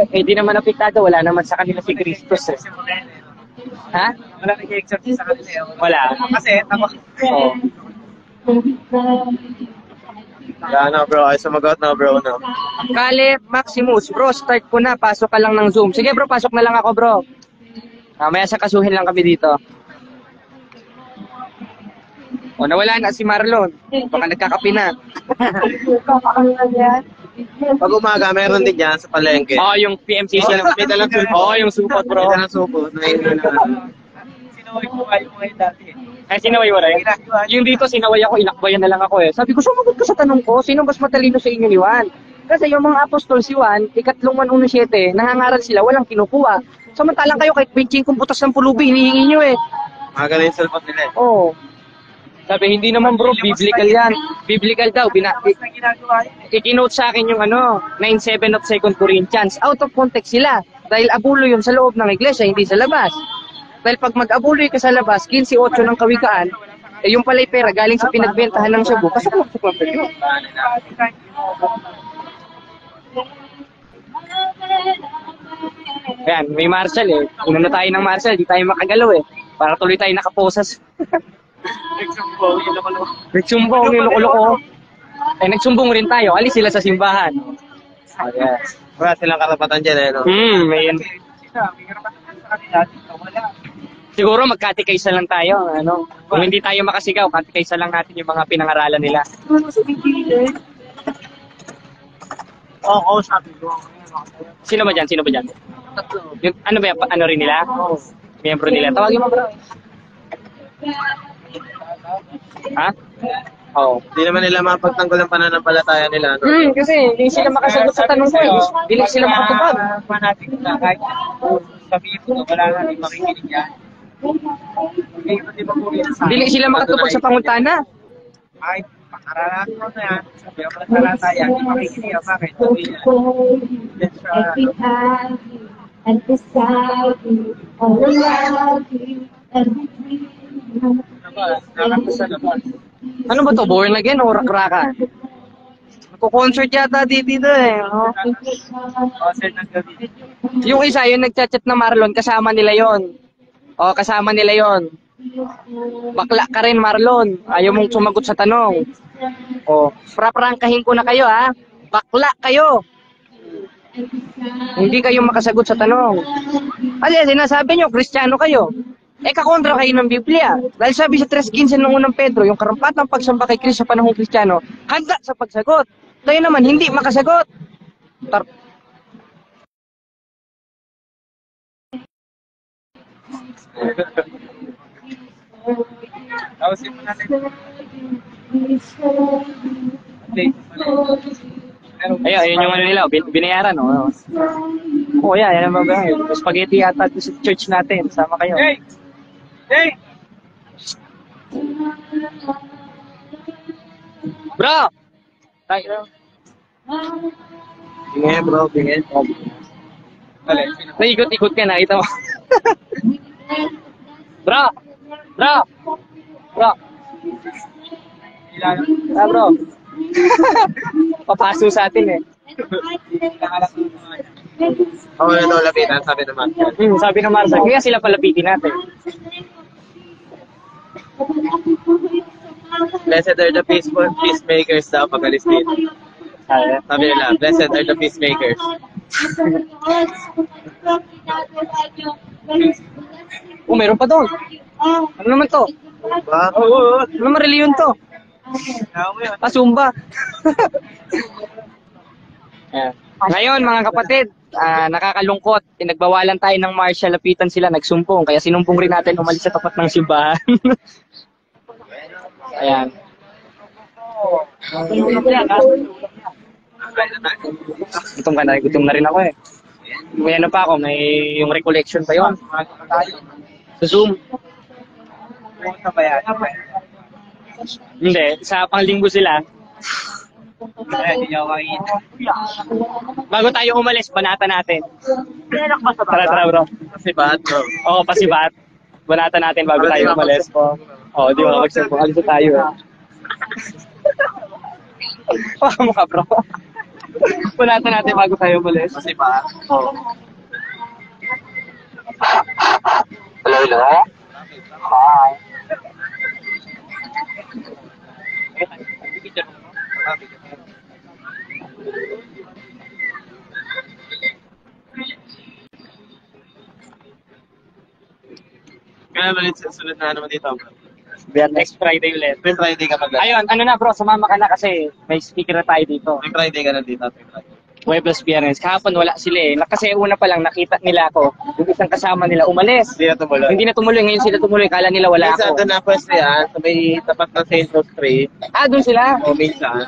S7: Di naman apektado. Wala naman sa kanila si Kristus eh. Ha?
S6: Wala nag-exercise sa kanila.
S7: Wala.
S6: Kasi, tama.
S7: Oo.
S6: Bro. Ay sumagot na, bro.
S7: Kale Maximus, bro, start ko na. Pasok ka lang ng Zoom. Sige bro, pasok na lang ako bro. Mamaya sa kasuhin lang kami dito. Nawala na si Marlon. Baka nagkakapi na.
S6: Pag umaga, meron din dyan sa palengke.
S7: Yung PMCC.
S6: May dalang supot.
S7: Yung supot bro.
S6: May dalang supot. Sinaway ko kayo ngayon dati.
S7: Sinaway mo rin? Yung dito, sinaway ako, inakbayan na lang ako eh. Sabi ko, sumagot ka sa tanong ko, sino mas matalino sa inyo ni Juan? Kasi yung mga apostol si Juan, 3:1:17, nangangaral sila, walang kinukuha. Samantalang kayo, kahit 25 butas ng pulubi, hinihingi nyo eh.
S6: Mga ganun yung cellphone nila eh.
S7: Oo. Sabi, hindi naman bro, biblical yan. Biblical daw. Ikinote sa akin yung 9:7 of 2 Corinthians. Out of context sila. Dahil abulo yun sa loob ng iglesia, hindi sa labas. Dahil pag mag-abuloy ka sa labas, 15:8 ng kawikaan, yung pala'y pera galing sa pinagbentahan ng Cebu, kasama sa kwento yun. Ayan, may Marshall eh. Inano tayo ng Marshall, di tayo makagalaw eh. Para tuloy tayo nakaposas. Nagsumbong, niloko-loko. Nagsumbong rin tayo, alis sila sa simbahan. Yes.
S6: Wala silang karapatan dyan eh,
S7: may siguro magkatikaysa lang tayo, Kung hindi tayo makasigaw, katikaysa lang natin yung mga pinangaralan nila.
S6: Oo, sabi ko.
S7: Sino ba dyan? Yung, ano ba yan? Ano rin nila? Miyembro nila. Tawagin mo bro. Ha?
S5: Oo.
S6: Hindi naman nila mapagtanggol ang pananampalataya nila. No?
S5: Kasi hindi sila makasagot sa tanong ko. Hindi sila makatupag.
S7: Manatin na kahit sabihin mo, wala na rin makikinig yan.
S5: Hindi sila makatupag sa pangutana.
S7: Kahit pakaranasan mo na yan, sabi ang pananampalataya, hindi makikinig yan. Bakit? That's
S8: Every time and beside you, all around you, every dream.
S5: Ano ba to? Born again o rakraka? Nagko-concert yata dito eh. Oh. Yung isa, yung nagchat-chat na Marlon, kasama nila yon. O, kasama nila yon. Bakla ka rin, Marlon. Ayaw mong sumagot sa tanong. O, praprankahin ko na kayo, ha? Bakla kayo. Hindi kayo makasagot sa tanong. Kasi sinasabi nyo, Kristiyano kayo. Kakontra kayo ng Biblia. Dahil sabi sa 3:15 ng unang Pedro, yung karampatang pagsamba kay Kristo sa panahong Kristiyano, handa sa pagsagot. Tayo naman, hindi makasagot.
S7: Tawasin mo natin.
S5: Ayun yung ano nila, binayaran, no? Oo, yan ang mga spaghetti yata sa church natin. Sama kayo.
S7: Hey! Hey!
S5: Bro! Tayo.
S6: Tingin bro, tingin.
S5: Naikot-ikot ka na, ito. Bro! Bro! Bro! Bro! Papaso sa atin eh.
S6: Oo, ito, lapitan, sabi naman.
S5: Sabi ng Marsa, kaya sila palapitin natin.
S6: Blessed are the peacemakers daw pag-alis dito. Sabi nila, blessed are the peacemakers.
S5: Meron pa doon. Ano naman to?
S6: Ba?
S5: Ano naman reliyon to? Pasumba. Ngayon mga kapatid, nakakalungkot. Pinagbawalan tayo ng martial, lapitan sila, nagsumpong. Kaya sinumpong rin natin umalis sa tapat ng simbahan. Ayan. Gutom na rin ako eh. May ano pa ako, may yung recollection pa yun. Sa Zoom. Hindi, sa panglinggo sila. Bago tayo umalis, banata natin. Tara bro.
S6: Pasibat bro.
S5: Oo, pasibat. Banata natin bago tayo umalis. Oo, di ba? Magsumpong. Alis tayo. Baka mo ka bro. Banata natin bago tayo umalis.
S6: Pasibat.
S1: Hello? Hi.
S6: Kaya ulit sunod na naman dito bro.
S5: Next Friday ulit.
S6: May Friday ka mag-
S5: Ayun, ano na bro, sumama ka na kasi may speaker na tayo dito.
S6: May Friday ka na dito. May Friday.
S5: Huwebes Biyernes. Kahapon wala sila eh. Kasi una pa lang nakita nila ako. Yung isang kasama nila umalis.
S6: Hindi na tumuloy.
S5: Hindi na tumuloy. Ngayon sila tumuloy. Kala nila wala
S6: Minsan
S5: ako.
S6: doon na pwesto yan, sa may tapat ng St. Rose Street.
S5: Doon sila.
S6: O minsan.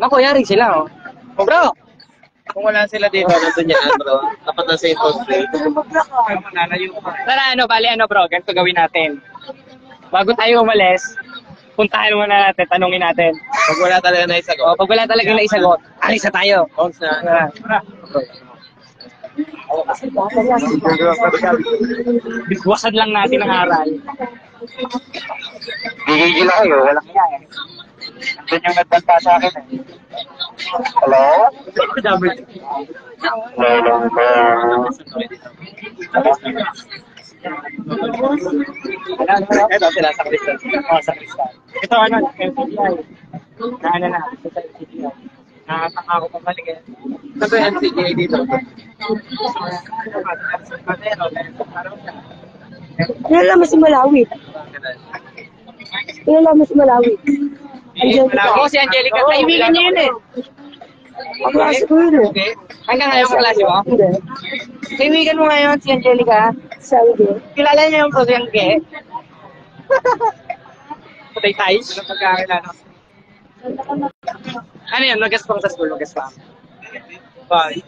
S5: Naku, yari sila oh. Bro!
S6: Kung wala sila dito, nandun yan bro. Tapat ng St. Rose Street.
S5: Tara, bali bro, ganito gawin natin. Bago tayo umalis, puntahan muna natin, tanungin natin.
S6: Pag wala talaga na isagot.
S5: Pag wala talaga na isagot, alis na tayo.
S6: Ongs na.
S5: Bigwasan lang natin ang aral.
S1: Gigigil ako eh. Walang yan eh. Doon yung nagbanta sa akin eh. Hello?
S5: Ito sila sa Kristal. Sa Kristal. Ito MCDI. Na. Ito sa MCDI. Nakataka ako pabalik eh.
S6: Ito yung MCGA dito.
S8: Kilala mo si Malawi. Kilala mo si Malawi.
S5: Oo, si Angelica. Kaibigan niya yun eh.
S8: Kaklase ko yun eh.
S5: Hanggang ngayon kaklase mo?
S8: Hindi.
S5: Kaibigan mo ngayon si Angelica.
S8: Sabi ko.
S5: Kilala niya yung prosyangge. Patay tayo.
S7: Pagkakilala.
S3: Ano yan? Mag-gaspang sa school, mag-gaspang.
S4: Bye.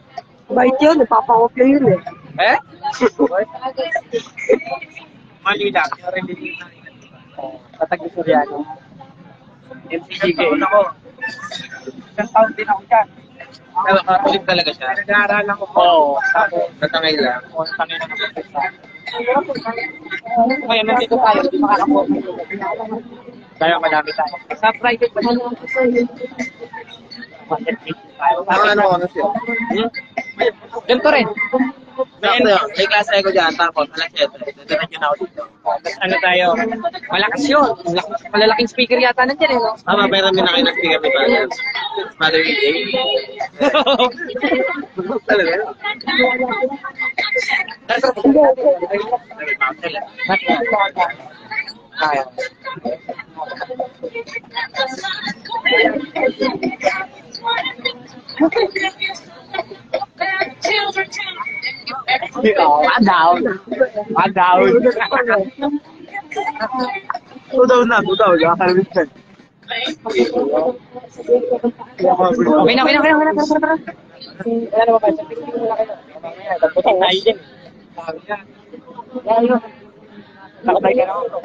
S7: Bait yun, napapakopya yun eh.
S3: Eh?
S4: Mali lang. Yung religion na
S3: Tatag Soriano.
S4: MCGK. Ako. Isang taon din ako dyan. Pero Catholic talaga siya. Nag-aaral ako.
S3: Oo.
S4: Natangay lang.
S3: Oo, tangay na naman sa. Ngayon, nandito tayo, hindi makakaporma. Kaya madami tayo. Sa private pa naman.
S4: Ano siya?
S3: Ganito rin.
S4: May klase ako dyan, tapos alas 7. Diretso na ako dito.
S3: Ano tayo? Malakas yun. Malalaking speaker yata nandiyan eh. No?
S4: Tama, pero may nakita speaker ni Father. Father E.A. Talaga?
S3: Kaya. Down. Down.
S4: Tudaw na. Nakakalabit ka.
S3: Okay na. Ano ba ba? Tayo din. Nakabay ka na ako.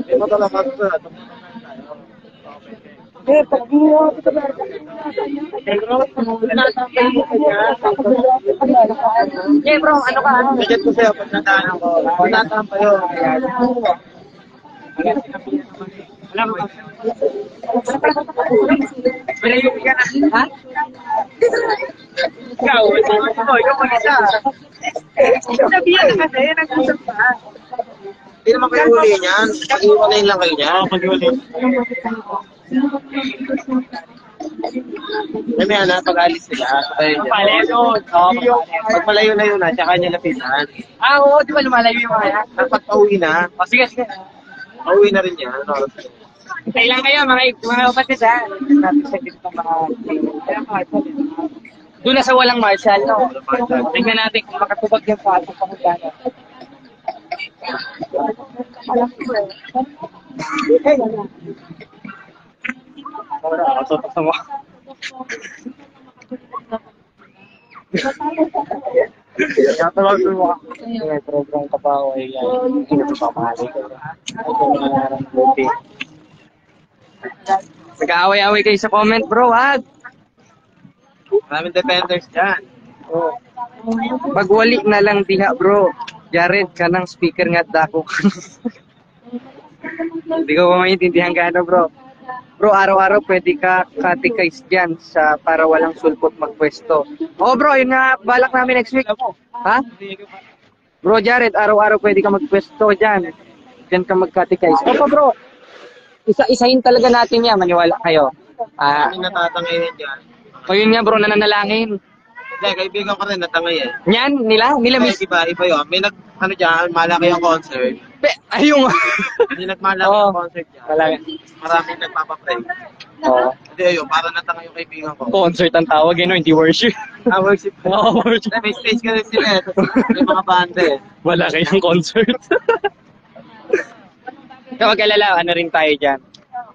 S4: Ito talaga ito.
S3: Yeah, bro, ano ka?
S4: Medyo ko sa'yo, pag nataan ako. Nataan pa yun.
S3: Alam mo. Malayo ka na. Ha? Ikaw mag-isa. Sabihan na kasi, nag-usap pa.
S4: Hindi naman kayo uli niyan. Pag-iwalay lang kayo niyan. Oo, pag-iwalay. May na, pag-alis sila. Pag malayo-layo na, tsaka niya lapitan.
S3: Oo, di ba lumalayo yung mga yan?
S4: Dapat pauwi na.
S3: O, sige.
S4: Pauwi na rin yan.
S3: Kailan kayo, mga kapatid ha? Doon na sa walang martial, no? Tingnan natin kung makatubag yung pato pa kung gano'n. Matutok mo. Tawag mo ako. Program ka pa ako ay hindi ko pa mahali ko. Nag-aaway-aaway kayo sa comment, bro, ha?
S4: Maraming defenders dyan.
S5: Magwali na lang diha, bro. Jared ka ng speaker nga dako. Hindi ko pa maintindihan gaano, bro. Bro, araw-araw pwede ka catechize dyan sa para walang sulpot magpwesto. Oo, bro, yun nga balak namin next week. Ha? Bro, Jared, araw-araw pwede ka magpwesto dyan. Dyan ka mag-catechize. Opo, bro. Isa-isahin talaga natin yan, maniwala kayo.
S4: Kami natatangayin dyan.
S5: O yun nga, bro, nananalangin.
S4: Hindi, kaibigan ko rin natangay eh.
S5: Yan, nila miss.
S4: Iba yun. May malaki yung concert.
S5: Ayun.
S4: May nagmalaki yung concert dyan. Maraming nagpapapray.
S5: Oo.
S4: Hindi, ayun, para natangay yung kaibigan ko.
S5: Concert ang tawag, yun, hindi worship.
S4: Worship.
S5: Oo, worship.
S4: May stage ka rin sila eh. May mga banda eh.
S5: Wala kayang concert. Kapag alala, ano rin tayo dyan.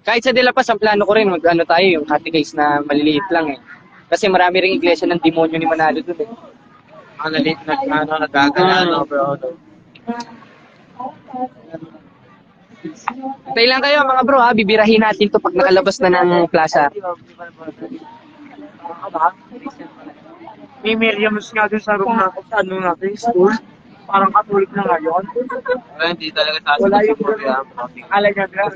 S5: Kahit sa De La Paz, ang plano ko rin, mag-ano tayo, yung catechize na maliliit lang eh. Kasi marami ring iglesia ng demonyo ni Manalo dun eh.
S4: Nagagana, bro.
S5: Tayo lang kayo mga bro ha, bibirahin natin to pag nakalabas na ng plaza.
S3: May Miriam's nga dun sa room natin, school. Parang Catholic na ngayon.
S4: Pero hindi talaga sasagot
S3: Wala yung
S4: program.
S3: alaga na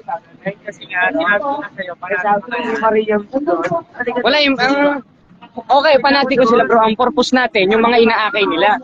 S3: kasi nga, sinabi ko na sa'yo, para sa Miriam's doon.
S5: Wala yung, okay, panati ko sila bro, ang purpose natin, yung mga inaakay nila.